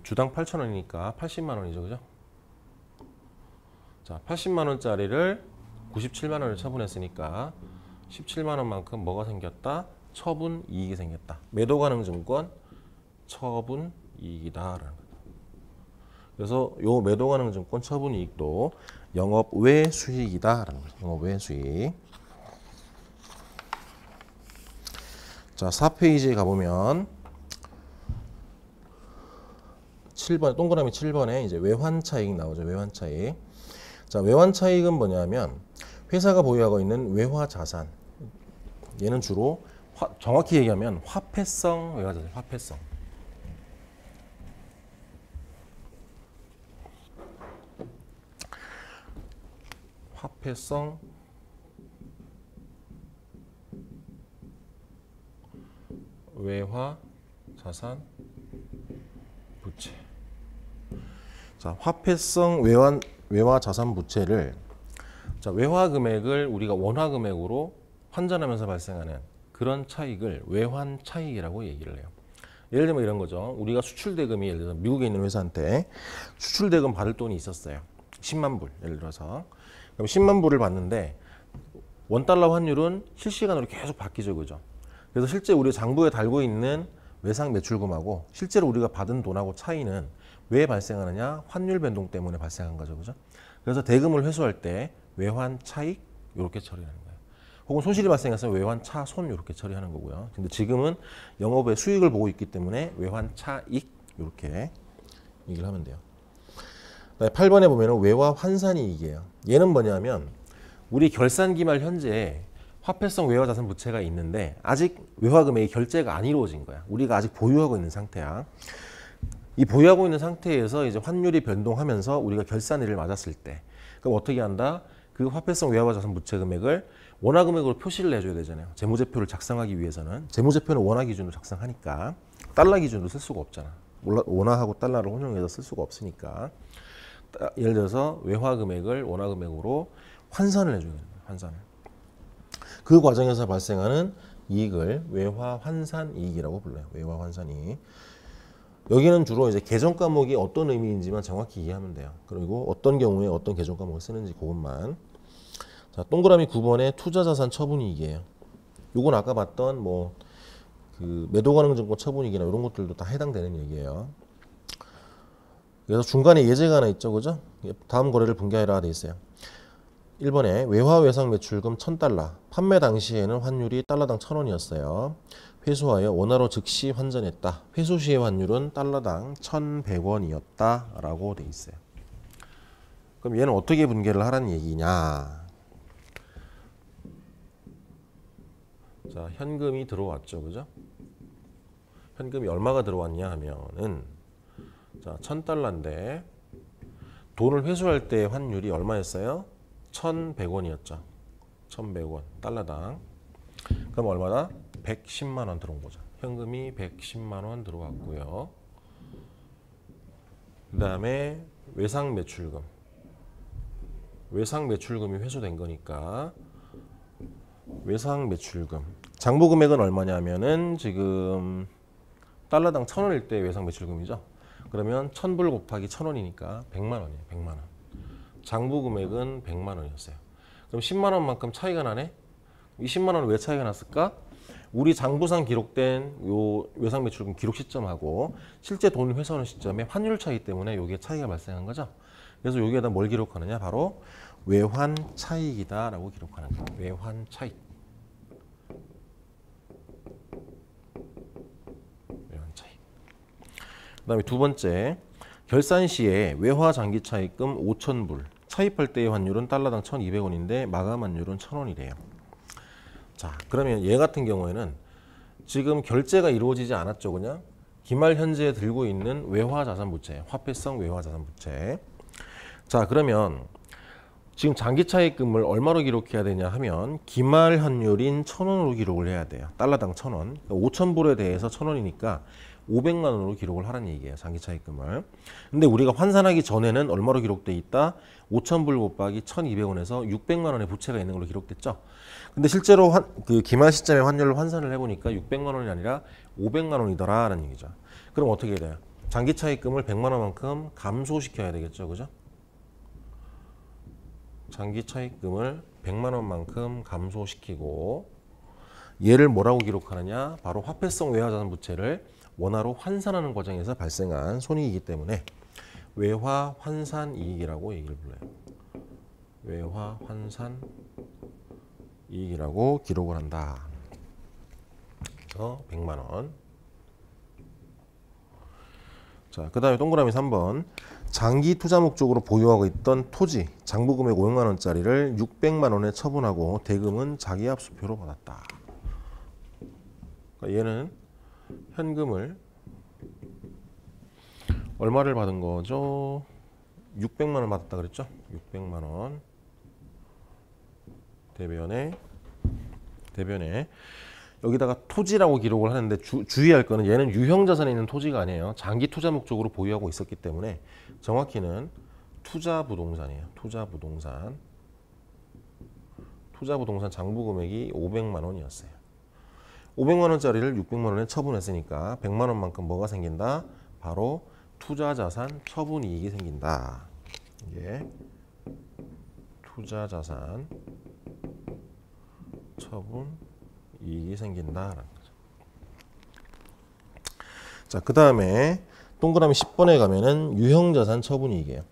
주당 8,000원이니까 80만 원이죠. 그죠? 자, 80만 원짜리를 97만 원을 처분했으니까 17만 원만큼 뭐가 생겼다? 처분 이익이 생겼다. 매도 가능 증권 처분 이익이다라는 거다. 그래서 요 매도 가능 증권 처분 이익도 영업 외 수익이다라는 거죠. 영업 외 수익. 자, 4페이지에 가보면 7번 동그라미 7번에 이제 외환 차익 나오죠. 외환 차익. 자, 외환 차익은 뭐냐면 회사가 보유하고 있는 외화 자산. 얘는 주로 정확히 얘기하면 화폐성 외화 자산, 화폐성. 화폐성 외화 자산 부채. 자, 화폐성 외화 자산 부채를 자, 외화 금액을 우리가 원화 금액으로 환전하면서 발생하는 그런 차익을 외환 차익이라고 얘기를 해요. 예를 들면 이런 거죠. 우리가 수출 대금이 예를 들어서 미국에 있는 회사한테 수출 대금 받을 돈이 있었어요. 10만 불 예를 들어서. 그럼 10만 불을 받는데 원달러 환율은 실시간으로 계속 바뀌죠. 그죠? 그래서 실제 우리 장부에 달고 있는 외상 매출금하고 실제로 우리가 받은 돈하고 차이는 왜 발생하느냐? 환율 변동 때문에 발생한 거죠. 그죠? 그래서 대금을 회수할 때 외환 차익 이렇게 처리하는 거예요. 혹은 손실이 발생해서 외환 차손 이렇게 처리하는 거고요. 근데 지금은 영업의 수익을 보고 있기 때문에 외환 차익 이렇게 얘기를 하면 돼요. 8번에 보면 외화 환산이익이에요. 얘는 뭐냐면 우리 결산 기말 현재 화폐성 외화 자산 부채가 있는데 아직 외화 금액이 결제가 안 이루어진 거야. 우리가 아직 보유하고 있는 상태야. 이 보유하고 있는 상태에서 이제 환율이 변동하면서 우리가 결산일을 맞았을 때 그럼 어떻게 한다? 그 화폐성 외화 자산 부채 금액을 원화 금액으로 표시를 해줘야 되잖아요. 재무제표를 작성하기 위해서는 재무제표는 원화 기준으로 작성하니까 달러 기준으로 쓸 수가 없잖아. 원화하고 달러를 혼용해서 쓸 수가 없으니까 예를 들어서 외화 금액을 원화 금액으로 환산을 해줘야 됩니다. 환산을. 그 과정에서 발생하는 이익을 외화 환산 이익이라고 불러요. 외화 환산 이익. 여기는 주로 이제 계정 과목이 어떤 의미인지만 정확히 이해하면 돼요. 그리고 어떤 경우에 어떤 계정 과목을 쓰는지 그것만. 자, 동그라미 9번에 투자자산 처분이익이에요. 요건 아까 봤던 뭐 그 매도가능증권 처분이익이나 이런 것들도 다 해당되는 얘기예요. 그래서 중간에 예제가 하나 있죠, 그죠? 다음 거래를 분기하여라 돼 있어요. 1번에 외화 외상 매출금 1000달러. 판매 당시에는 환율이 달러당 1000원이었어요. 회수하여 원화로 즉시 환전했다. 회수 시의 환율은 달러당 1100원이었다 라고 돼 있어요. 그럼 얘는 어떻게 분개를 하라는 얘기냐? 자, 현금이 들어왔죠, 그죠? 현금이 얼마가 들어왔냐 하면은 자, 1000달러인데 돈을 회수할 때 환율이 얼마였어요? 1100원이었죠. 1100원 달러당. 그럼 얼마다? 110만 원 들어온 거죠. 현금이 110만 원 들어왔고요. 그 다음에 외상 매출금. 외상 매출금이 회수된 거니까 외상 매출금. 장부 금액은 얼마냐면은 지금 달러당 1000원일 때 외상 매출금이죠. 그러면 1000불 곱하기 1000원이니까 100만 원이에요. 100만 원. 장부 금액은 100만 원이었어요. 그럼 10만 원만큼 차이가 나네? 이 10만 원은 왜 차이가 났을까? 우리 장부상 기록된 요 외상 매출금 기록 시점하고 실제 돈을 회수하는 시점에 환율 차이 때문에 요게 차이가 발생한 거죠. 그래서 여기에다 뭘 기록하느냐? 바로 외환 차익이다라고 기록하는 거예요. 외환 차익. 외환 차익. 그다음에 두 번째, 결산 시에 외화 장기 차익금 5,000불. 차입할 때의 환율은 달러당 1,200원인데 마감 환율은 1,000원이래요. 자, 그러면 얘 같은 경우에는 지금 결제가 이루어지지 않았죠, 그냥? 기말 현재에 들고 있는 외화 자산 부채, 화폐성 외화 자산 부채. 자, 그러면 지금 장기 차익금을 얼마로 기록해야 되냐 하면 기말 환율인 1,000원으로 기록을 해야 돼요. 달러당 1,000원. 5,000불에 대해서 1,000원이니까 500만 원으로 기록을 하라는 얘기예요. 장기 차익금을. 근데 우리가 환산하기 전에는 얼마로 기록돼 있다? 5,000불 곱하기 1,200원에서 600만 원의 부채가 있는 걸로 기록됐죠. 근데 실제로 그 기말 시점에 환율을 환산을 해보니까 600만 원이 아니라 500만 원이더라라는 얘기죠. 그럼 어떻게 해야 돼요? 장기 차익금을 100만 원만큼 감소시켜야 되겠죠, 그죠? 장기 차익금을 100만 원만큼 감소시키고 얘를 뭐라고 기록하느냐? 바로 화폐성 외화자산 부채를 원화로 환산하는 과정에서 발생한 손익이기 때문에 외화 환산 이익이라고 얘기를 불러요. 외화 환산 이익이라고 기록을 한다. 그래서 100만 원. 자, 그 다음에 동그라미 3번. 장기 투자 목적으로 보유하고 있던 토지 장부 금액 500만 원짜리를 600만 원에 처분하고 대금은 자기 압수표로 받았다. 그러니까 얘는 현금을 얼마를 받은 거죠? 600만 원 받았다 그랬죠? 600만 원. 대변에 여기다가 토지라고 기록을 하는데 주의할 거는 얘는 유형자산에 있는 토지가 아니에요. 장기 투자 목적으로 보유하고 있었기 때문에 정확히는 투자부동산이에요. 투자부동산 장부 금액이 500만 원이었어요. 500만 원짜리를 600만 원에 처분했으니까 100만 원만큼 뭐가 생긴다? 바로 투자자산 처분이익이 생긴다. 이게 투자자산 처분이익이 생긴다라는 거죠. 자, 그 다음에 동그라미 10번에 가면은 유형자산 처분이익이에요.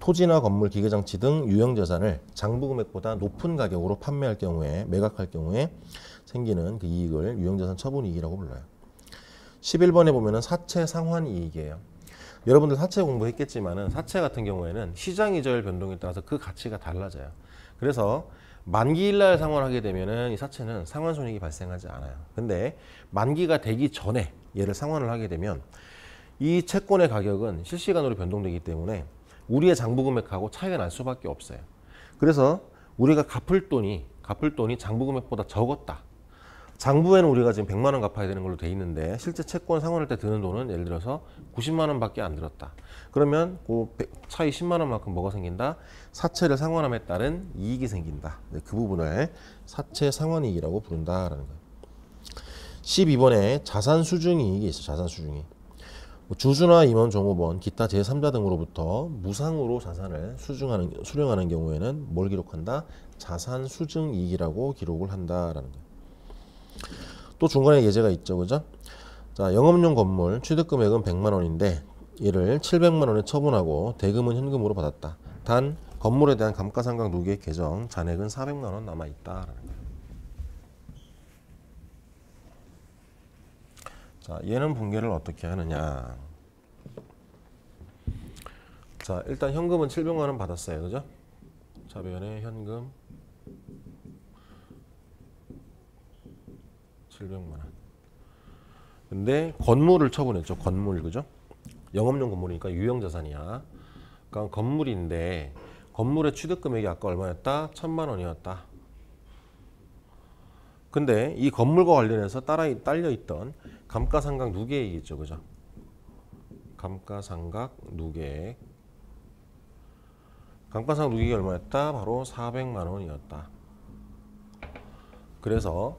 토지나 건물, 기계장치 등 유형자산을 장부금액보다 높은 가격으로 판매할 경우에, 매각할 경우에 생기는 그 이익을 유형자산 처분이익이라고 불러요. 11번에 보면은 사채 상환이익이에요. 여러분들 사채 공부했겠지만은 사채 같은 경우에는 시장 이절 변동에 따라서 그 가치가 달라져요. 그래서 만기일날 상환하게 되면은 이 사채는 상환손익이 발생하지 않아요. 근데 만기가 되기 전에 얘를 상환을 하게 되면 이 채권의 가격은 실시간으로 변동되기 때문에 우리의 장부금액하고 차이가 날 수밖에 없어요. 그래서 우리가 갚을 돈이 장부금액보다 적었다. 장부에는 우리가 지금 100만 원 갚아야 되는 걸로 돼 있는데 실제 채권 상환할 때 드는 돈은 예를 들어서 90만 원밖에 안 들었다. 그러면 그 차이 10만 원만큼 뭐가 생긴다? 사채를 상환함에 따른 이익이 생긴다. 그 부분을 사채 상환이익이라고 부른다라는 거예요. 12번에 자산 수중이익이 있어. 자산 수중이익. 주주나 임원, 종업원, 기타 제3자 등으로부터 무상으로 자산을 수령하는 경우에는 뭘 기록한다? 자산 수증 이익이라고 기록을 한다라는 거예요. 또 중간에 예제가 있죠, 그죠? 자, 영업용 건물 취득 금액은 100만 원인데 얘를 700만 원에 처분하고 대금은 현금으로 받았다. 단 건물에 대한 감가상각 누계 개정 잔액은 400만 원 남아 있다라는 거예요. 자, 얘는 분개를 어떻게 하느냐? 자, 일단 현금은 700만 원 받았어요, 그죠? 자변에 현금 700만 원. 근데 건물을 처분했죠. 건물, 그죠? 영업용 건물이니까 유형자산이야. 그러니까 건물인데 건물의 취득 금액이 아까 얼마였다? 1000만 원이었다. 근데 이 건물과 관련해서 딸려있던 감가상각 누계액이 있죠, 그죠? 감가상각 누계액. 감가상각 누계액이 얼마였다? 바로 400만 원이었다. 그래서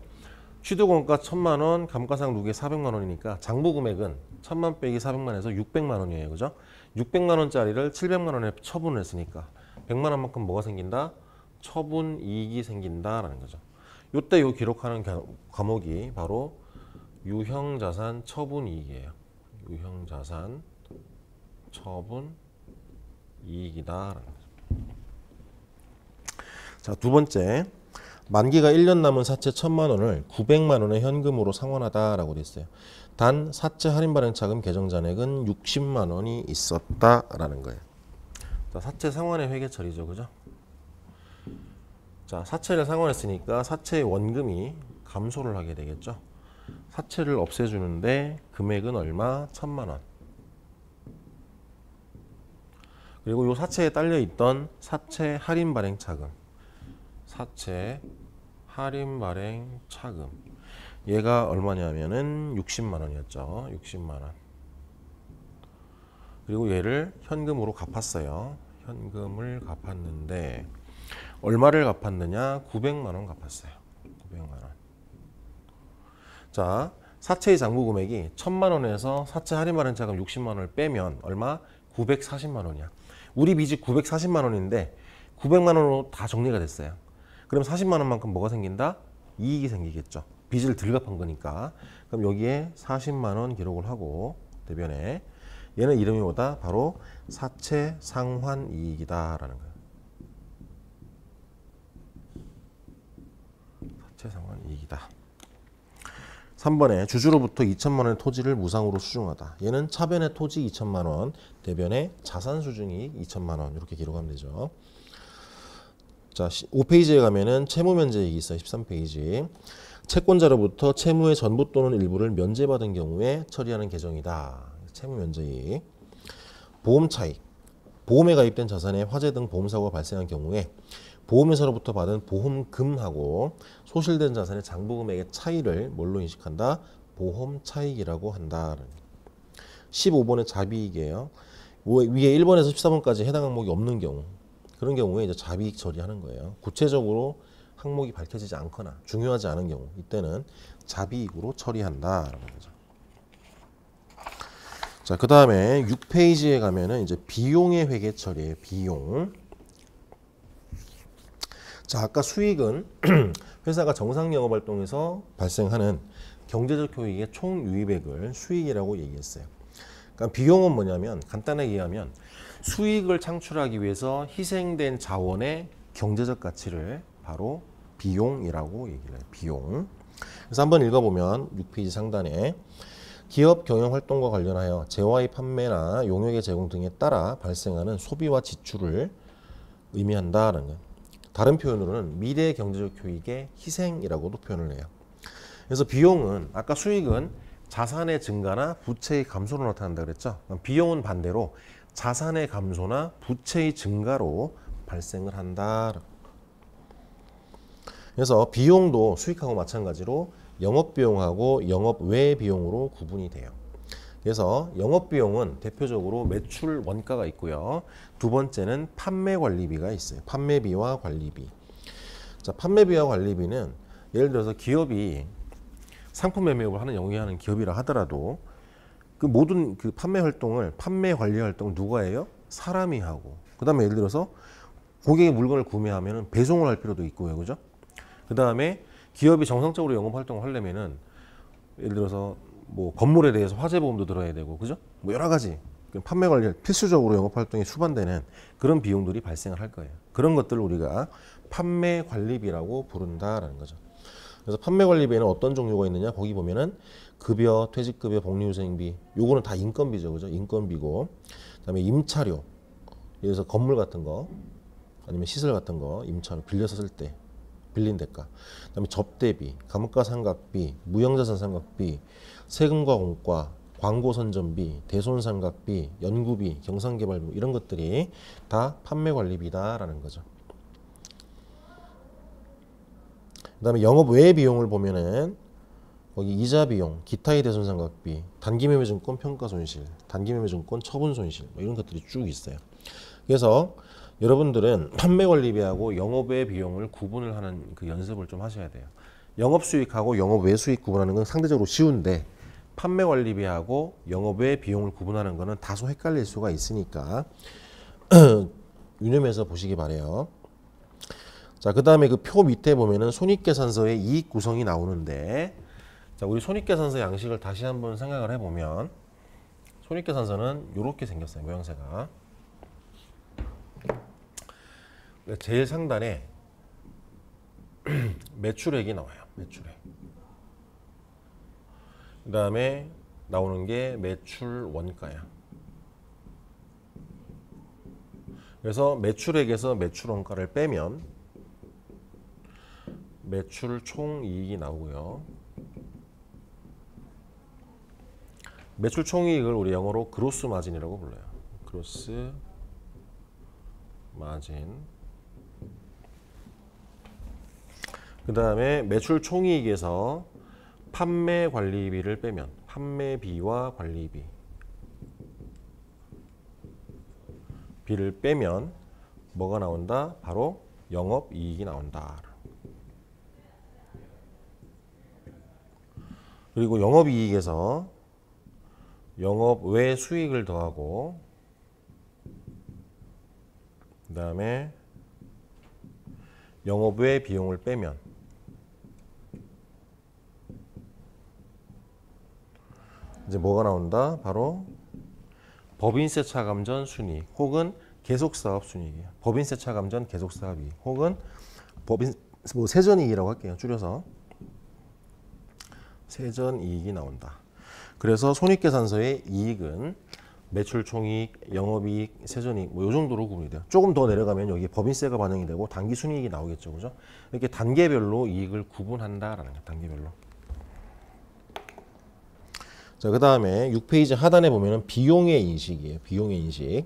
취득원가 1000만 원, 감가상각 누계 400만 원이니까 장부 금액은 1000만 빼기 400만에서 600만 원이에요. 그죠? 600만 원짜리를 700만 원에 처분을 했으니까 100만 원만큼 뭐가 생긴다? 처분 이익이 생긴다라는 거죠. 요때 요 기록하는 과목이 바로 유형자산 처분 이익이에요. 유형자산 처분 이익이다라는 거죠. 자, 두 번째. 만기가 1년 남은 사채 1000만 원을 900만 원의 현금으로 상환하다라고 돼 있어요. 단 사채 할인 발행 차금 개정 잔액은 60만 원이 있었다라는 거예요. 자, 사채 상환의 회계 처리죠, 그죠? 자, 사채를 상환했으니까 사채의 원금이 감소를 하게 되겠죠. 사채를 없애주는데 금액은 얼마? 1000만 원. 그리고 이 사채에 딸려 있던 사채 할인 발행 차금. 사채 할인 발행 차금 얘가 얼마냐면은 60만 원이었죠. 60만 원. 그리고 얘를 현금으로 갚았어요. 현금을 갚았는데 얼마를 갚았느냐? 900만 원 갚았어요. 900만 원. 자, 사채의 장부 금액이 1000만 원에서 사채 할인 발행 차금 60만 원을 빼면 얼마? 940만 원이야. 우리 빚이 940만 원인데 900만 원으로 다 정리가 됐어요. 그럼 40만 원만큼 뭐가 생긴다? 이익이 생기겠죠. 빚을 덜 갚은 거니까. 그럼 여기에 40만 원 기록을 하고 대변에 얘는 이름이 뭐다? 바로 사채 상환 이익이다라는 거예요. 최상환 이익이다. 3번에 주주로부터 2천만 원의 토지를 무상으로 수중하다. 얘는 차변의 토지 2천만 원, 대변의 자산 수중이익 2천만 원 이렇게 기록하면 되죠. 자, 5페이지에 가면은 채무 면제이익이 있어요. 13페이지. 채권자로부터 채무의 전부 또는 일부를 면제받은 경우에 처리하는 계정이다. 채무 면제이익. 보험 차익. 보험에 가입된 자산에 화재 등 보험사고가 발생한 경우에 보험회사로부터 받은 보험금하고 소실된 자산의 장부금액의 차이를 뭘로 인식한다? 보험 차익이라고 한다. 15번의 자비이익이에요. 위에 1번에서 14번까지 해당 항목이 없는 경우, 그런 경우에 이제 자비이익 처리하는 거예요. 구체적으로 항목이 밝혀지지 않거나 중요하지 않은 경우, 이때는 자비이익으로 처리한다라는 거죠. 자, 그 다음에 6페이지에 가면은 이제 비용의 회계 처리예요. 비용. 자, 아까 수익은 회사가 정상 영업 활동에서 발생하는 경제적 효익의 총 유입액을 수익이라고 얘기했어요. 그러니까 비용은 뭐냐면 간단하게 얘기하면 수익을 창출하기 위해서 희생된 자원의 경제적 가치를 바로 비용이라고 얘기를 해요. 비용. 그래서 한번 읽어보면 6페이지 상단에 기업 경영 활동과 관련하여 재화의 판매나 용역의 제공 등에 따라 발생하는 소비와 지출을 의미한다라는 거예요. 다른 표현으로는 미래 경제적 효익의 희생이라고도 표현을 해요. 그래서 비용은 아까 수익은 자산의 증가나 부채의 감소로 나타난다 그랬죠. 비용은 반대로 자산의 감소나 부채의 증가로 발생을 한다. 그래서 비용도 수익하고 마찬가지로 영업비용하고 영업외 비용으로 구분이 돼요. 그래서 영업비용은 대표적으로 매출 원가가 있고요. 두 번째는 판매관리비가 있어요. 판매비와 관리비. 자, 판매비와 관리비는 예를 들어서 기업이 상품 매매업을 하는 영위하는 기업이라 하더라도 그 모든 그 판매 활동을, 판매 관리 활동을 누가 해요? 사람이 하고. 그 다음에 예를 들어서 고객이 물건을 구매하면 배송을 할 필요도 있고요. 그죠? 그 다음에 기업이 정상적으로 영업 활동을 하려면은 예를 들어서 뭐 건물에 대해서 화재 보험도 들어야 되고, 그죠? 뭐 여러 가지 판매 관리 필수적으로 영업 활동에 수반되는 그런 비용들이 발생을 할 거예요. 그런 것들을 우리가 판매 관리비라고 부른다라는 거죠. 그래서 판매 관리비에는 어떤 종류가 있느냐? 거기 보면은 급여, 퇴직급여, 복리후생비, 요거는 다 인건비죠, 그죠? 인건비고, 그다음에 임차료, 예를 들어서 건물 같은 거, 아니면 시설 같은 거, 임차료 빌려서 쓸 때. 빌린 대가, 그다음에 접대비, 감가 상각비, 무형자산 상각비, 세금과 공과, 광고 선전비, 대손상각비, 연구비, 경상개발비 이런 것들이 다 판매관리비다라는 거죠. 그다음에 영업 외 비용을 보면은 거기 이자 비용, 기타의 대손상각비, 단기매매증권 평가손실, 단기매매증권 처분손실 뭐 이런 것들이 쭉 있어요. 그래서 여러분들은 판매관리비하고 영업외 비용을 구분을 하는 그 연습을 좀 하셔야 돼요. 영업수익하고 영업외 수익 구분하는 건 상대적으로 쉬운데 판매관리비하고 영업외 비용을 구분하는 거는 다소 헷갈릴 수가 있으니까 유념해서 보시기 바래요. 자, 그 다음에 그 표 밑에 보면은 손익계산서의 이익 구성이 나오는데, 자, 우리 손익계산서 양식을 다시 한번 생각을 해보면 손익계산서는 이렇게 생겼어요. 모양새가. 제일 상단에 매출액이 나와요. 매출액. 그 다음에 나오는 게 매출 원가야. 그래서 매출액에서 매출 원가를 빼면 매출 총이익이 나오고요. 매출 총이익을 우리 영어로 그로스 마진이라고 불러요. 그로스 마진. 그 다음에 매출 총이익에서 판매 관리비를 빼면 판매비와 관리비 비를 빼면 뭐가 나온다? 바로 영업이익이 나온다. 그리고 영업이익에서 영업외 수익을 더하고 그 다음에 영업외 비용을 빼면 이제 뭐가 나온다? 바로 법인세 차감전 순이익 혹은 계속사업 순이익이에요. 법인세 차감전 계속사업이익 혹은 뭐 세전이익이라고 할게요. 줄여서 세전이익이 나온다. 그래서 손익계산서의 이익은 매출 총이익, 영업이익, 세전이익 뭐 이 정도로 구분이 돼요. 조금 더 내려가면 여기 법인세가 반영이 되고 당기순이익이 나오겠죠, 그죠? 이렇게 단계별로 이익을 구분한다라는 거예요. 단계별로. 자, 그 다음에 6페이지 하단에 보면은 비용의 인식이에요. 비용의 인식.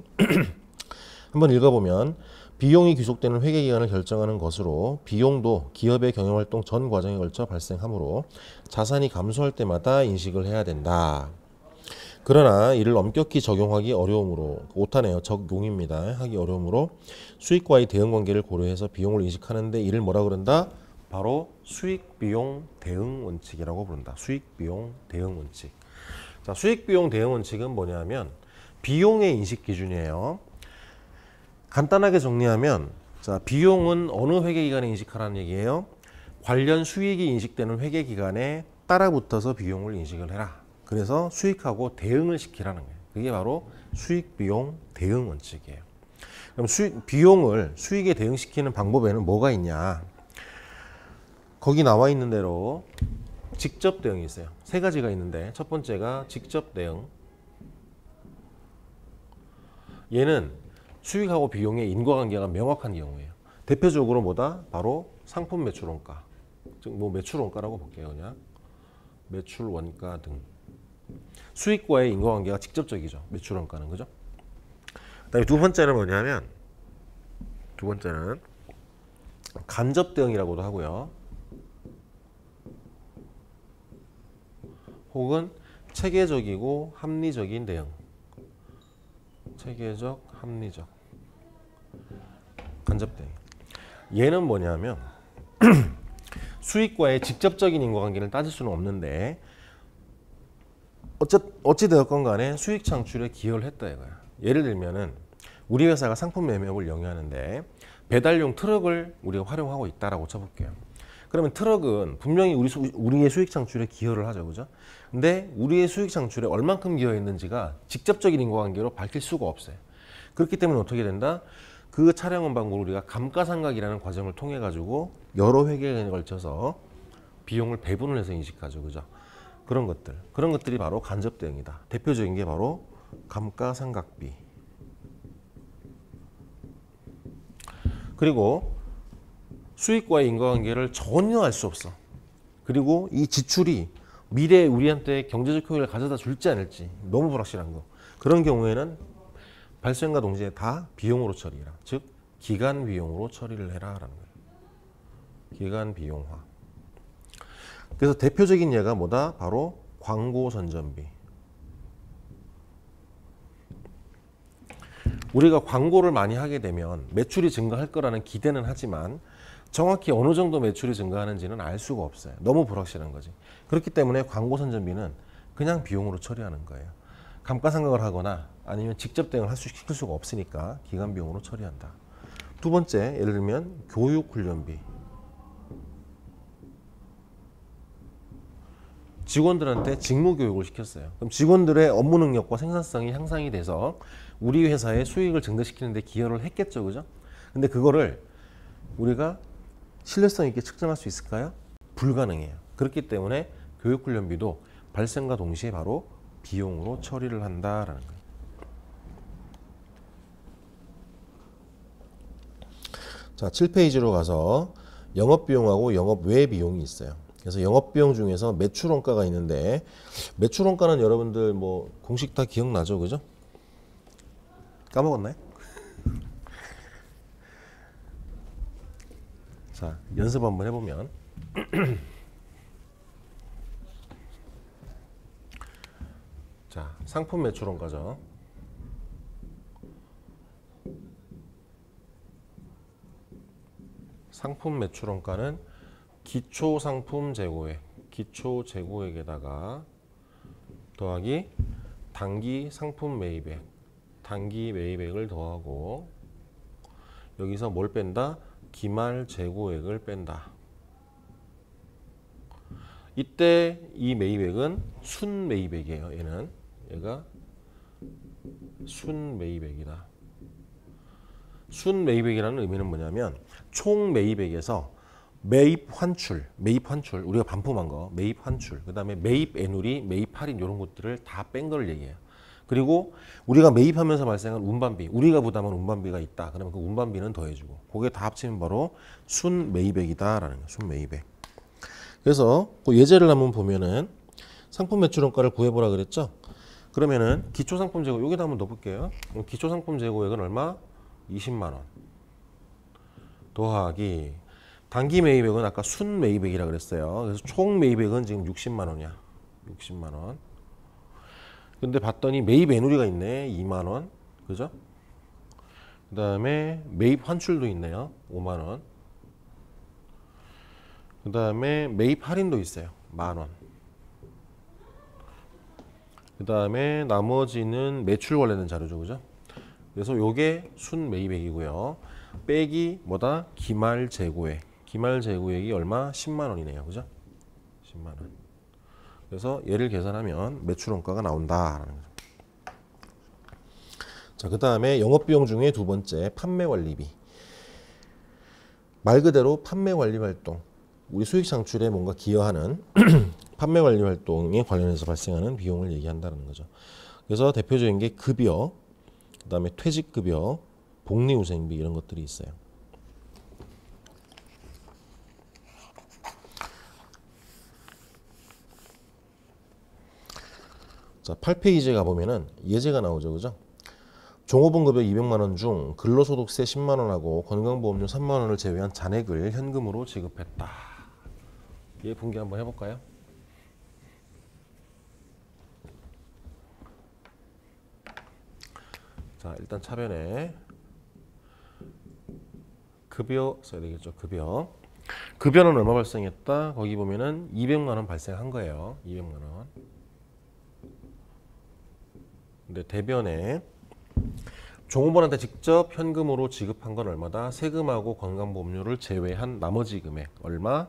한번 읽어보면 비용이 귀속되는 회계기간을 결정하는 것으로 비용도 기업의 경영활동 전 과정에 걸쳐 발생하므로 자산이 감소할 때마다 인식을 해야 된다. 그러나 이를 엄격히 적용하기 어려우므로 오타네요. 적용입니다. 하기 어려우므로 수익과의 대응관계를 고려해서 비용을 인식하는데 이를 뭐라 그런다? 바로 수익비용 대응 원칙이라고 부른다. 수익비용 대응 원칙. 자, 수익비용 대응 원칙은 뭐냐면 비용의 인식 기준이에요. 간단하게 정리하면 자, 비용은 어느 회계기간에 인식하라는 얘기예요? 관련 수익이 인식되는 회계기간에 따라붙어서 비용을 인식을 해라. 그래서 수익하고 대응을 시키라는 거예요. 그게 바로 수익비용 대응 원칙이에요. 그럼 비용을 수익에 대응시키는 방법에는 뭐가 있냐? 거기 나와 있는 대로 직접 대응이 있어요. 세 가지가 있는데 첫 번째가 직접 대응. 얘는 수익하고 비용의 인과관계가 명확한 경우예요. 대표적으로 뭐다? 바로 상품 매출 원가. 즉 뭐 매출 원가라고 볼게요. 그냥 매출 원가 등. 수익과의 인과관계가 직접적이죠. 매출 원가는. 그죠? 그다음에 두 번째는 뭐냐면 두 번째는 간접 대응이라고도 하고요. 혹은 체계적이고 합리적인 대응. 체계적, 합리적. 간접 대응. 얘는 뭐냐면 수익과의 직접적인 인과관계를 따질 수는 없는데 어찌되었건 간에 수익 창출에 기여를 했다 이거야. 예를 들면은 우리 회사가 상품 매매업을 영위하는데 배달용 트럭을 우리가 활용하고 있다라고 쳐볼게요. 그러면 트럭은 분명히 우리의 수익 창출에 기여를 하죠, 그죠? 근데 우리의 수익 창출에 얼만큼 기여했는지가 직접적인 인과관계로 밝힐 수가 없어요. 그렇기 때문에 어떻게 된다? 그 차량원 방법을 우리가 감가상각이라는 과정을 통해 가지고 여러 회계에 걸쳐서 비용을 배분을 해서 인식하죠, 그죠? 그런 것들이 바로 간접 대응이다. 대표적인 게 바로 감가상각비. 그리고 수익과의 인과관계를 전혀 알 수 없어. 그리고 이 지출이 미래에 우리한테 경제적 효益가져다 줄지 않을지 너무 불확실한 거. 그런 경우에는 발생과 동시에 다 비용으로 처리해라. 즉 기간 비용으로 처리를 해라라는 거예요. 기간 비용화. 그래서 대표적인 예가 뭐다? 바로 광고 선전비. 우리가 광고를 많이 하게 되면 매출이 증가할 거라는 기대는 하지만 정확히 어느 정도 매출이 증가하는지는 알 수가 없어요. 너무 불확실한 거지. 그렇기 때문에 광고 선전비는 그냥 비용으로 처리하는 거예요. 감가상각을 하거나 아니면 직접 대응을 시킬 수가 없으니까 기간 비용으로 처리한다. 두 번째, 예를 들면 교육훈련비. 직원들한테 직무교육을 시켰어요. 그럼 직원들의 업무 능력과 생산성이 향상이 돼서 우리 회사의 수익을 증대시키는 데 기여를 했겠죠, 그죠? 근데 그거를 우리가 신뢰성 있게 측정할 수 있을까요? 불가능해요. 그렇기 때문에 교육훈련비도 발생과 동시에 바로 비용으로 처리를 한다라는 거예요. 자, 7페이지로 가서 영업비용하고 영업외 비용이 있어요. 그래서 영업비용 중에서 매출원가가 있는데 매출원가는 여러분들 뭐 공식 다 기억나죠, 그죠? 까먹었나요? 자, 연습 한번 해보면 자, 상품 매출원가죠. 상품 매출원가는 기초 상품 재고액, 기초 재고액에다가 더하기 단기 상품 매입액, 단기 매입액을 더하고 여기서 뭘 뺀다? 기말 재고액을 뺀다. 이때 이 매입액은 순 매입액이에요. 얘가 순 매입액이다. 순 매입액이라는 의미는 뭐냐면 총 매입액에서 매입 환출 우리가 반품한 거 매입 환출, 그다음에 매입 애누리, 매입 할인 이런 것들을 다 뺀 거를 얘기해요. 그리고 우리가 매입하면서 발생한 운반비, 우리가 부담한 운반비가 있다. 그러면 그 운반비는 더해주고, 그게 다 합치면 바로 순매입액이다라는 거예요. 순매입액. 그래서 그 예제를 한번 보면은 상품 매출 원가를 구해보라 그랬죠. 그러면은 기초상품 재고 여기다 한번 넣어볼게요. 기초상품 재고액은 얼마? 20만 원 더하기 단기 매입액은 아까 순매입액이라 그랬어요. 그래서 총 매입액은 지금 60만 원이야. 60만 원. 근데 봤더니 매입 애누리가 있네. 2만 원. 그죠? 그 다음에 매입 환출도 있네요. 5만 원. 그 다음에 매입 할인도 있어요. 1만 원. 그 다음에 나머지는 매출 관련된 자료죠. 그죠? 그래서 요게 순매입액이고요. 빼기 뭐다? 기말 재고액. 기말 재고액이 얼마? 10만 원이네요. 그죠? 10만 원. 그래서 얘를 계산하면 매출 원가가 나온다라는 거죠. 자, 그 다음에 영업비용 중에 두 번째 판매관리비. 말 그대로 판매관리 활동. 우리 수익 창출에 뭔가 기여하는 판매관리 활동에 관련해서 발생하는 비용을 얘기한다는 거죠. 그래서 대표적인 게 급여, 그 다음에 퇴직급여, 복리후생비 이런 것들이 있어요. 자, 8페이지에 가보면은 예제가 나오죠. 그죠? 종업원급여 200만 원 중 근로소득세 10만 원하고 건강보험료 3만 원을 제외한 잔액을 현금으로 지급했다. 얘 분기 한번 해볼까요? 자, 일단 차변에 급여 써야 되겠죠. 급여는 얼마 발생했다? 거기 보면은 200만 원 발생한 거예요. 200만 원. 근데 대변에 종업원한테 직접 현금으로 지급한 건 얼마다? 세금하고 건강보험료를 제외한 나머지 금액 얼마?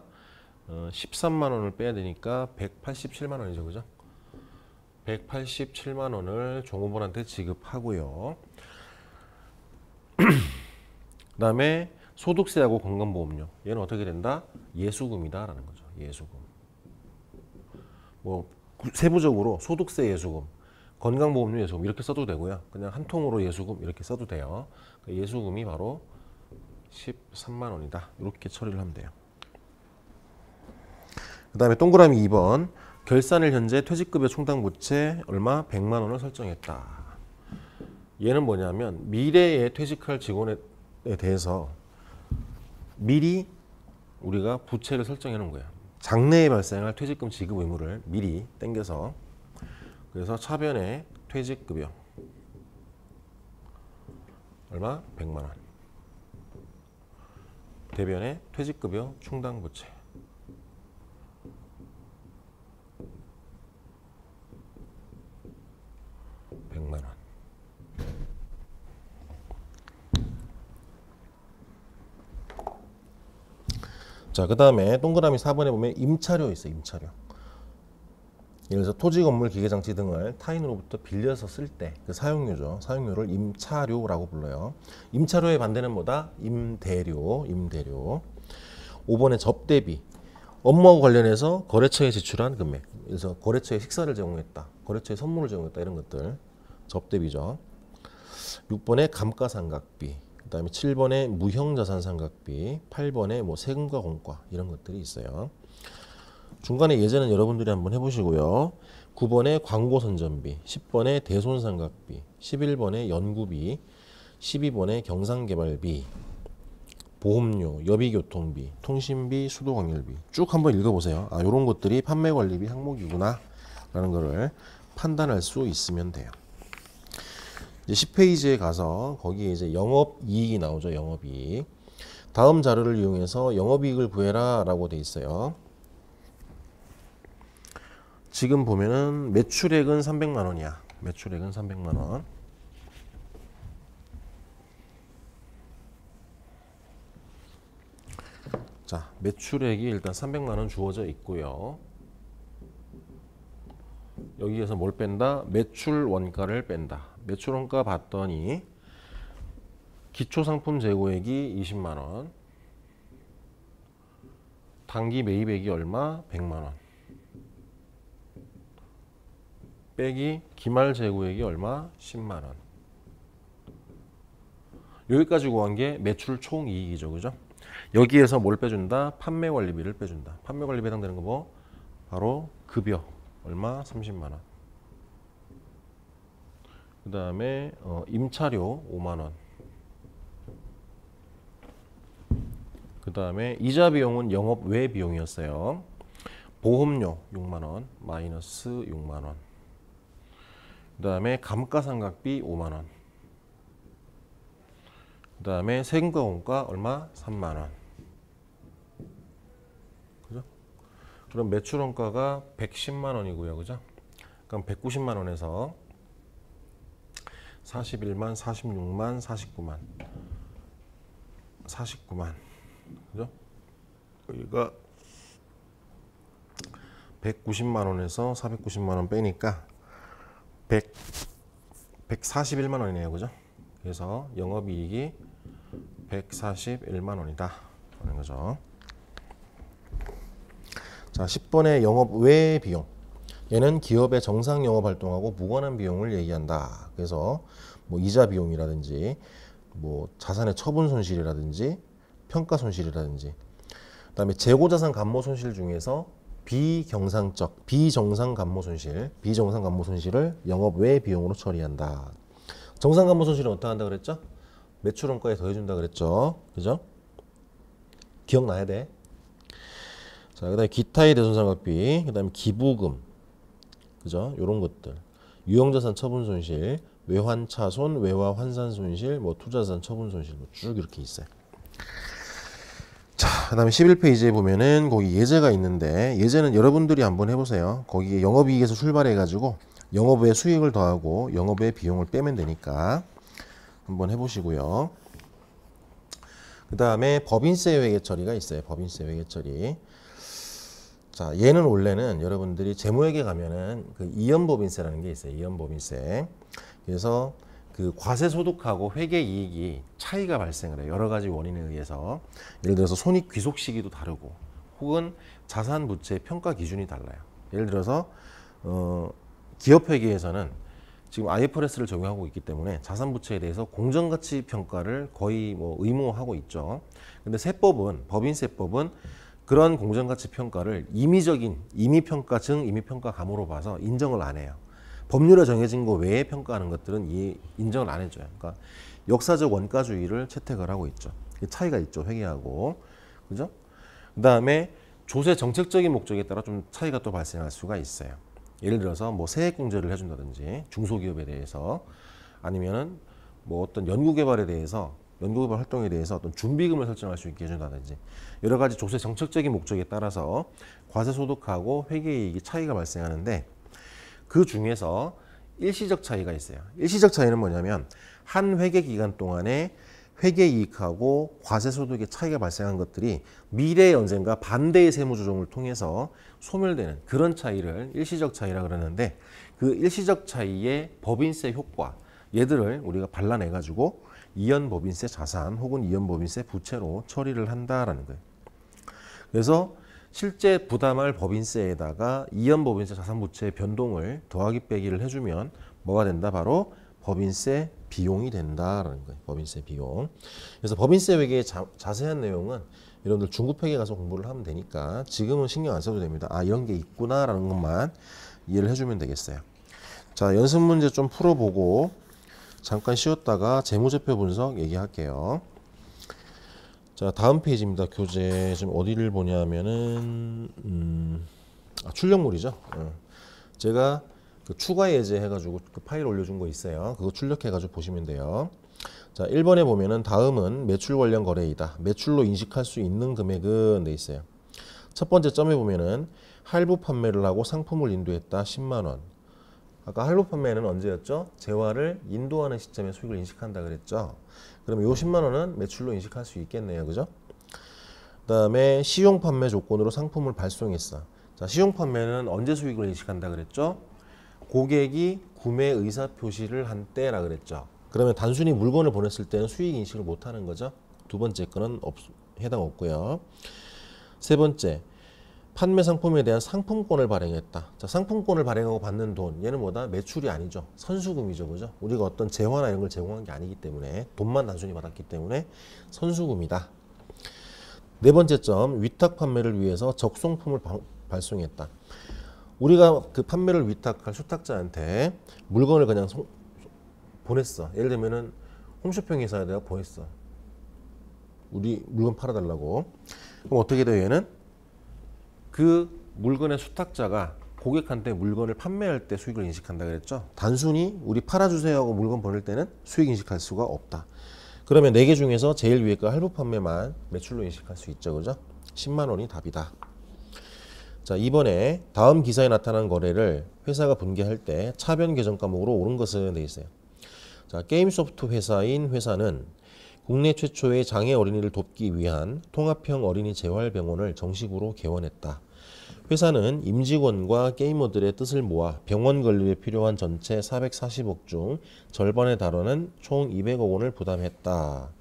13만 원을 빼야 되니까 187만 원이죠. 그죠? 187만 원을 종업원한테 지급하고요. 그 다음에 소득세하고 건강보험료 얘는 어떻게 된다? 예수금이다 라는 거죠. 예수금. 뭐 세부적으로 소득세 예수금, 건강보험료 예수금 이렇게 써도 되고요. 그냥 한 통으로 예수금 이렇게 써도 돼요. 예수금이 바로 13만 원이다. 이렇게 처리를 하면 돼요. 그 다음에 동그라미 2번 결산일 현재 퇴직급여 충당부채 얼마? 100만 원을 설정했다. 얘는 뭐냐면 미래에 퇴직할 직원에 대해서 미리 우리가 부채를 설정해 놓은 거야. 장래에 발생할 퇴직금 지급 의무를 미리 땡겨서, 그래서 차변에 퇴직급여 얼마? 100만 원. 대변에 퇴직급여 충당부채 100만 원. 자, 그 다음에 동그라미 4번에 보면 임차료 있어요. 임차료. 예를 들어서 토지, 건물, 기계장치 등을 타인으로부터 빌려서 쓸 때 그 사용료죠. 사용료를 임차료라고 불러요. 임차료의 반대는 뭐다? 임대료. 5번에 접대비. 업무하고 관련해서 거래처에 지출한 금액. 그래서 거래처에 식사를 제공했다. 거래처에 선물을 제공했다. 이런 것들. 접대비죠. 6번에 감가상각비. 그 다음에 7번에 무형자산상각비. 8번에 뭐 세금과 공과 이런 것들이 있어요. 중간에 예제는 여러분들이 한번 해보시고요. 9번에 광고선전비, 10번에 대손상각비, 11번에 연구비, 12번에 경상개발비, 보험료, 여비교통비, 통신비, 수도광열비 쭉 한번 읽어보세요. 아, 이런 것들이 판매관리비 항목이구나 라는 거를 판단할 수 있으면 돼요. 이제 10페이지에 가서 거기에 이제 영업이익이 나오죠. 영업이익. 다음 자료를 이용해서 영업이익을 구해라 라고 돼 있어요. 지금 보면은 매출액은 300만 원이야. 매출액은 300만 원. 자, 매출액이 일단 300만 원 주어져 있고요. 여기에서 뭘 뺀다? 매출 원가를 뺀다. 매출 원가 봤더니 기초상품 재고액이 20만 원. 단기 매입액이 얼마? 100만 원. 빼기 기말 재고액이 얼마? 10만 원. 여기까지 구한 게 매출 총 이익이죠. 그죠? 여기에서 뭘 빼준다? 판매 관리비를 빼준다. 판매 관리비 해당되는 거 뭐? 바로 급여. 얼마? 30만 원. 그 다음에 임차료 5만 원. 그 다음에 이자 비용은 영업 외 비용이었어요. 보험료 6만 원, 마이너스 6만 원. 그 다음에 감가상각비 5만 원. 그 다음에 세금과 원가 얼마? 3만 원. 그죠? 그럼 매출 원가가 110만 원이고요. 그죠? 그럼 190만 원에서 41만, 46만, 49만. 49만. 그죠? 여기가 190만 원에서 490만 원 빼니까 141만 원이네요. 그죠? 그래서 영업이익이 141만 원이다 하는 거죠. 자, 10번의 영업 외 비용. 얘는 기업의 정상 영업 활동하고 무관한 비용을 얘기한다. 그래서 뭐 이자 비용이라든지 뭐 자산의 처분 손실이라든지 평가 손실이라든지 그다음에 재고 자산 감모 손실 중에서 비정상 감모 손실을 영업 외 비용으로 처리한다. 정상 감모 손실은 어떻게 한다 그랬죠? 매출 원가에 더해 준다 그랬죠. 그죠? 기억나야 돼. 자, 그다음에 기타의 대손상각비, 그다음에 기부금. 그죠? 요런 것들. 유형자산 처분 손실, 외환차손, 외화 환산 손실, 뭐 투자자산 처분 손실 뭐 쭉 이렇게 있어요. 자, 그다음에 11페이지에 보면은 거기 예제가 있는데 예제는 여러분들이 한번 해보세요. 거기에 영업이익에서 출발해가지고 영업외 수익을 더하고 영업외 비용을 빼면 되니까 한번 해보시고요. 그 다음에 법인세 회계 처리가 있어요. 법인세 회계 처리. 자, 얘는 원래는 여러분들이 재무회계 가면은 그 이연법인세라는 게 있어요. 이연법인세. 그래서 그 과세소득하고 회계이익이 차이가 발생을 해요. 여러 가지 원인에 의해서. 예를 들어서 손익 귀속 시기도 다르고 혹은 자산 부채의 평가 기준이 달라요. 예를 들어서 기업회계에서는 지금 IFRS를 적용하고 있기 때문에 자산 부채에 대해서 공정가치 평가를 거의 뭐 의무화하고 있죠. 근데 세법은 법인세법은 그런 공정가치 평가를 임의평가 증 임의평가감으로 봐서 인정을 안 해요. 법률에 정해진 거 외에 평가하는 것들은 인정을 안 해줘요. 그러니까 역사적 원가주의를 채택을 하고 있죠. 차이가 있죠. 회계하고. 그죠? 그 다음에 조세 정책적인 목적에 따라 좀 차이가 또 발생할 수가 있어요. 예를 들어서 뭐 세액공제를 해준다든지 중소기업에 대해서 아니면은 뭐 어떤 연구개발 활동에 대해서 어떤 준비금을 설정할 수 있게 해준다든지 여러 가지 조세 정책적인 목적에 따라서 과세소득하고 회계이익이 차이가 발생하는데 그 중에서 일시적 차이가 있어요. 일시적 차이는 뭐냐면 한 회계기간 동안에 회계이익하고 과세소득의 차이가 발생한 것들이 미래에 언젠가 반대의 세무조정을 통해서 소멸되는 그런 차이를 일시적 차이라 그러는데 그 일시적 차이의 법인세 효과 얘들을 우리가 발라내가지고 이연법인세 자산 혹은 이연법인세 부채로 처리를 한다라는 거예요. 그래서 실제 부담할 법인세에다가 이연법인세 자산부채의 변동을 더하기 빼기를 해주면 뭐가 된다? 바로 법인세 비용이 된다라는 거예요. 법인세 비용. 그래서 법인세 회계의 자세한 내용은 여러분들 중급회계 가서 공부를 하면 되니까 지금은 신경 안 써도 됩니다. 아, 이런 게 있구나라는 것만 이해를 해주면 되겠어요. 자, 연습 문제 좀 풀어보고 잠깐 쉬었다가 재무제표 분석 얘기할게요. 자, 다음 페이지입니다. 교재 지금 어디를 보냐면은 출력물이죠. 제가 그 추가 예제 해가지고 그 파일 올려준 거 있어요. 그거 출력해가지고 보시면 돼요. 자, 1번에 보면은 다음은 매출 관련 거래이다. 매출로 인식할 수 있는 금액은 돼 있어요. 첫 번째 점에 보면은 할부 판매를 하고 상품을 인도했다. 10만 원. 아까 할부 판매는 언제였죠? 재화를 인도하는 시점에 수익을 인식한다 그랬죠. 그럼 요 10만 원은 매출로 인식할 수 있겠네요. 그죠? 그 다음에 시용 판매 조건으로 상품을 발송했어. 자, 시용 판매는 언제 수익을 인식한다 그랬죠? 고객이 구매 의사 표시를 한 때라 그랬죠. 그러면 단순히 물건을 보냈을 때는 수익 인식을 못 하는 거죠. 두 번째 거는 해당 없고요. 세 번째, 판매 상품에 대한 상품권을 발행했다. 자, 상품권을 발행하고 받는 돈, 얘는 뭐다? 매출이 아니죠. 선수금이죠. 그죠? 우리가 어떤 재화나 이런 걸 제공한 게 아니기 때문에, 돈만 단순히 받았기 때문에 선수금이다. 네 번째 점, 위탁 판매를 위해서 적송품을 발송했다. 우리가 그 판매를 위탁할 수탁자한테 물건을 그냥 보냈어. 예를 들면은 홈쇼핑 회사에 내가 보냈어. 우리 물건 팔아달라고. 그럼 어떻게 돼요? 얘는 그 물건의 수탁자가 고객한테 물건을 판매할 때 수익을 인식한다 그랬죠. 단순히 우리 팔아주세요 하고 물건 보낼 때는 수익 인식할 수가 없다. 그러면 4개 중에서 제일 위에 거 할부 판매만 매출로 인식할 수 있죠. 그죠? 10만 원이 답이다. 자, 이번에 다음 기사에 나타난 거래를 회사가 분개할 때 차변 계정 과목으로 옳은 것은 돼 있어요. 자, 게임 소프트 회사인 회사는 국내 최초의 장애 어린이를 돕기 위한 통합형 어린이 재활병원을 정식으로 개원했다. 회사는 임직원과 게이머들의 뜻을 모아 병원 건립에 필요한 전체 440억 중 절반에 달하는 총 200억 원을 부담했다.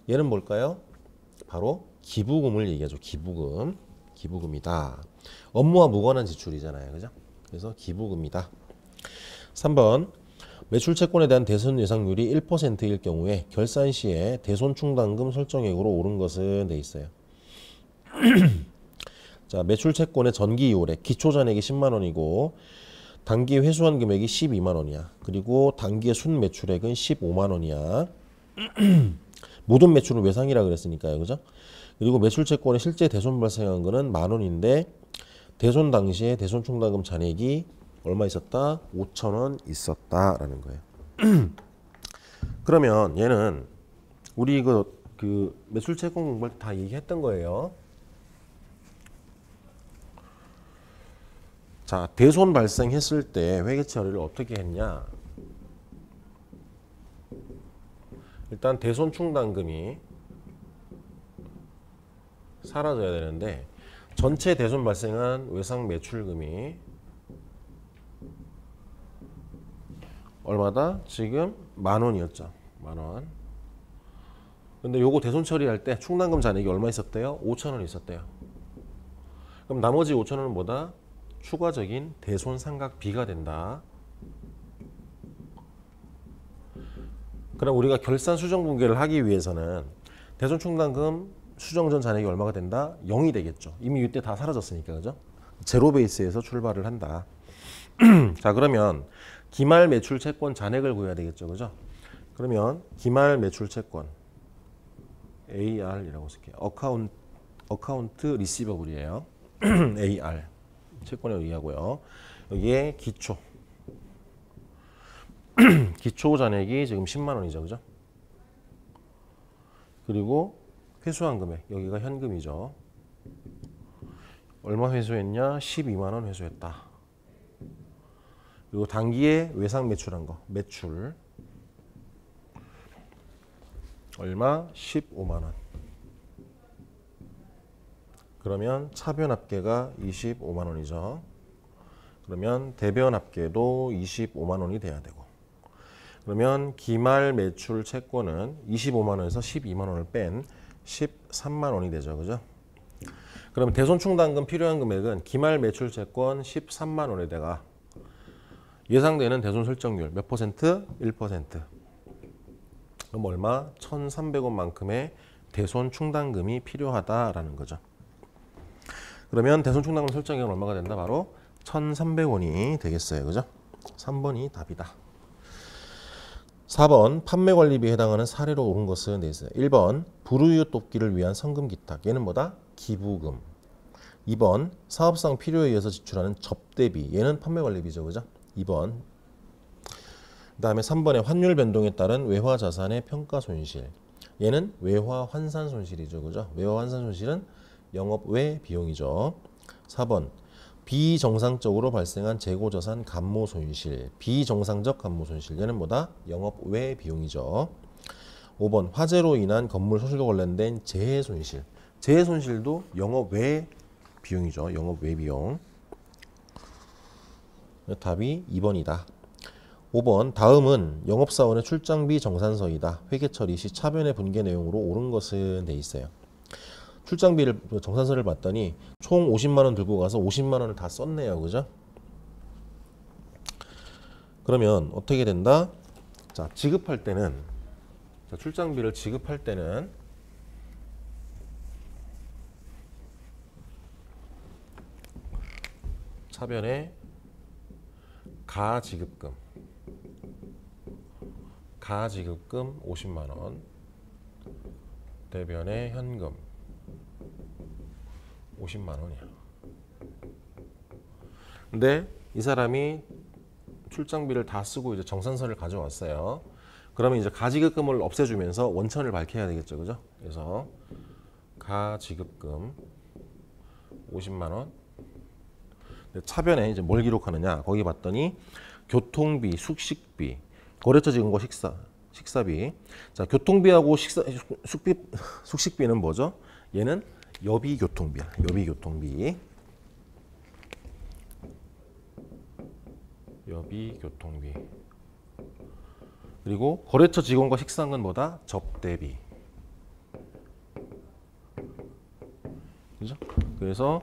얘는 뭘까요? 바로 기부금을 얘기하죠. 기부금. 기부금이다. 업무와 무관한 지출이잖아요. 그죠? 그래서 기부금이다. 3번. 매출 채권에 대한 대손 예상률이 1%일 경우에 결산 시에 대손 충당금 설정액으로 오른 것은 돼 있어요. 자, 매출 채권의 전기 이월액 기초 잔액이 10만 원이고 단기 회수한 금액이 12만 원이야. 그리고 단기의 순 매출액은 15만 원이야. 모든 매출은 외상이라 그랬으니까요. 그죠? 그리고 매출 채권에 실제 대손 발생한 거는 만 원인데 대손 당시에 대손 충당금 잔액이 얼마 있었다? 5천 원 있었다라는 거예요. 그러면 얘는 우리 그 매출 채권 공부를 다 얘기했던 거예요. 자, 대손 발생했을 때 회계 처리를 어떻게 했냐? 일단 대손 충당금이 사라져야 되는데 전체 대손 발생한 외상 매출금이 얼마다? 지금 만 원이었죠. 만 원. 근데 요거 대손 처리할 때 충당금 잔액이 얼마 있었대요? 5천 원 있었대요. 그럼 나머지 5천 원은 뭐다? 추가적인 대손 상각비가 된다. 그럼 우리가 결산 수정 분개를 하기 위해서는 대손 충당금 수정 전 잔액이 얼마가 된다? 0이 되겠죠. 이미 이때 다 사라졌으니까. 그죠? 제로 베이스에서 출발을 한다. 자, 그러면 기말 매출 채권 잔액을 구해야 되겠죠. 그죠? 그러면 기말 매출 채권 AR이라고 쓸게요. 어카운트 리시버블이에요. AR 채권을 의하고요. 여기에 기초 기초 잔액이 지금 10만 원이죠. 그죠? 그리고 회수한 금액 여기가 현금이죠. 얼마 회수했냐? 12만 원 회수했다. 그리고 단기에 외상 매출한 거 매출 얼마? 15만 원. 그러면 차변 합계가 25만 원이죠. 그러면 대변 합계도 25만 원이 돼야 되고. 그러면 기말 매출 채권은 25만 원에서 12만 원을 뺀 13만 원이 되죠. 그죠? 그럼 대손 충당금 필요한 금액은 기말 매출 채권 13만 원에다가 예상되는 대손 설정률 몇 퍼센트? 1%. 그럼 얼마? 1,300원만큼의 대손 충당금이 필요하다라는 거죠. 그러면 대손 충당금 설정액은 얼마가 된다? 바로 1,300원이 되겠어요. 그죠? 3번이 답이다. 4번 판매관리비에 해당하는 사례로 옳은 것은 돼 있어요. 1번 불우이웃 돕기를 위한 성금 기탁. 얘는 뭐다? 기부금. 2번 사업상 필요에 의해서 지출하는 접대비. 얘는 판매관리비죠. 그죠? 2번. 그 다음에 3번에 환율 변동에 따른 외화 자산의 평가 손실. 얘는 외화 환산 손실이죠. 그죠? 외화 환산 손실은 영업 외 비용이죠. 4번 비정상적으로 발생한 재고자산 감모 손실. 비정상적 감모 손실. 얘는 뭐다? 영업 외 비용이죠. 5번 화재로 인한 건물 소실과 관련된 재해 손실. 재해 손실도 영업 외 비용이죠. 영업 외 비용. 답이 2번이다. 5번 다음은 영업사원의 출장비 정산서이다. 회계처리 시 차변의 분계 내용으로 옳은 것은 돼 있어요. 출장비를 정산서를 봤더니 총 50만 원 들고 가서 50만 원을 다 썼네요. 그죠? 그러면 어떻게 된다? 자, 지급할 때는 자, 출장비를 지급할 때는 차변에 가지급금 50만 원 대변에 현금 50만 원이야. 근데 이 사람이 출장비를 다 쓰고 이제 정산서를 가져왔어요. 그러면 이제 가지급금을 없애주면서 원천을 밝혀야 되겠죠, 그죠? 그래서 가지급금 50만 원. 차변에 이제 뭘 기록하느냐? 거기 봤더니 교통비, 숙식비, 거래처 지급과 식사비. 자, 교통비하고 숙식비는 뭐죠? 얘는 여비교통비야. 여비교통비. 여비교통비. 그리고 거래처 직원과 식사한 뭐다? 접대비. 그죠? 그래서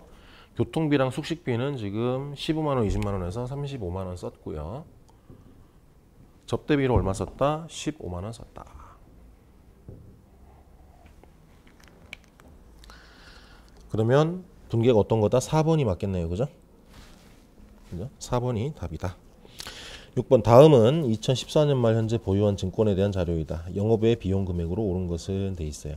교통비랑 숙식비는 지금 15만 원, 20만 원에서 35만 원 썼고요. 접대비로 얼마 썼다? 15만 원 썼다. 그러면 분계가 어떤 거다? 4번이 맞겠네요. 그죠? 4번이 답이다. 6번 다음은 2014년 말 현재 보유한 증권에 대한 자료이다. 영업외 비용 금액으로 옳은 것은 돼 있어요.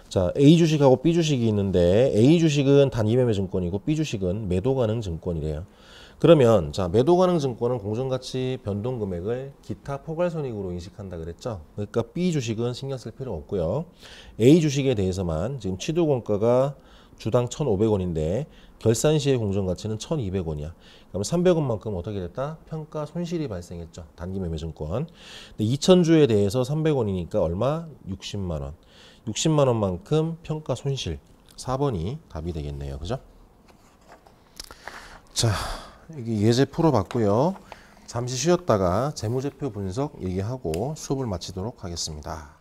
자, A 주식하고 B 주식이 있는데 A 주식은 단기매매 증권이고 B 주식은 매도 가능 증권이래요. 그러면 자, 매도 가능 증권은 공정가치 변동 금액을 기타 포괄손익으로 인식한다 그랬죠. 그러니까 B 주식은 신경 쓸 필요 없고요. A 주식에 대해서만 지금 취득원가가 주당 1,500원인데 결산 시의 공정가치는 1,200원이야. 그럼 300원만큼 어떻게 됐다? 평가 손실이 발생했죠. 단기매매 증권. 근데 2,000주에 대해서 300원이니까 얼마? 60만 원. 60만 원만큼 평가 손실. 4번이 답이 되겠네요. 그죠? 자, 여기 예제 풀어봤고요. 잠시 쉬었다가 재무제표 분석 얘기하고 수업을 마치도록 하겠습니다.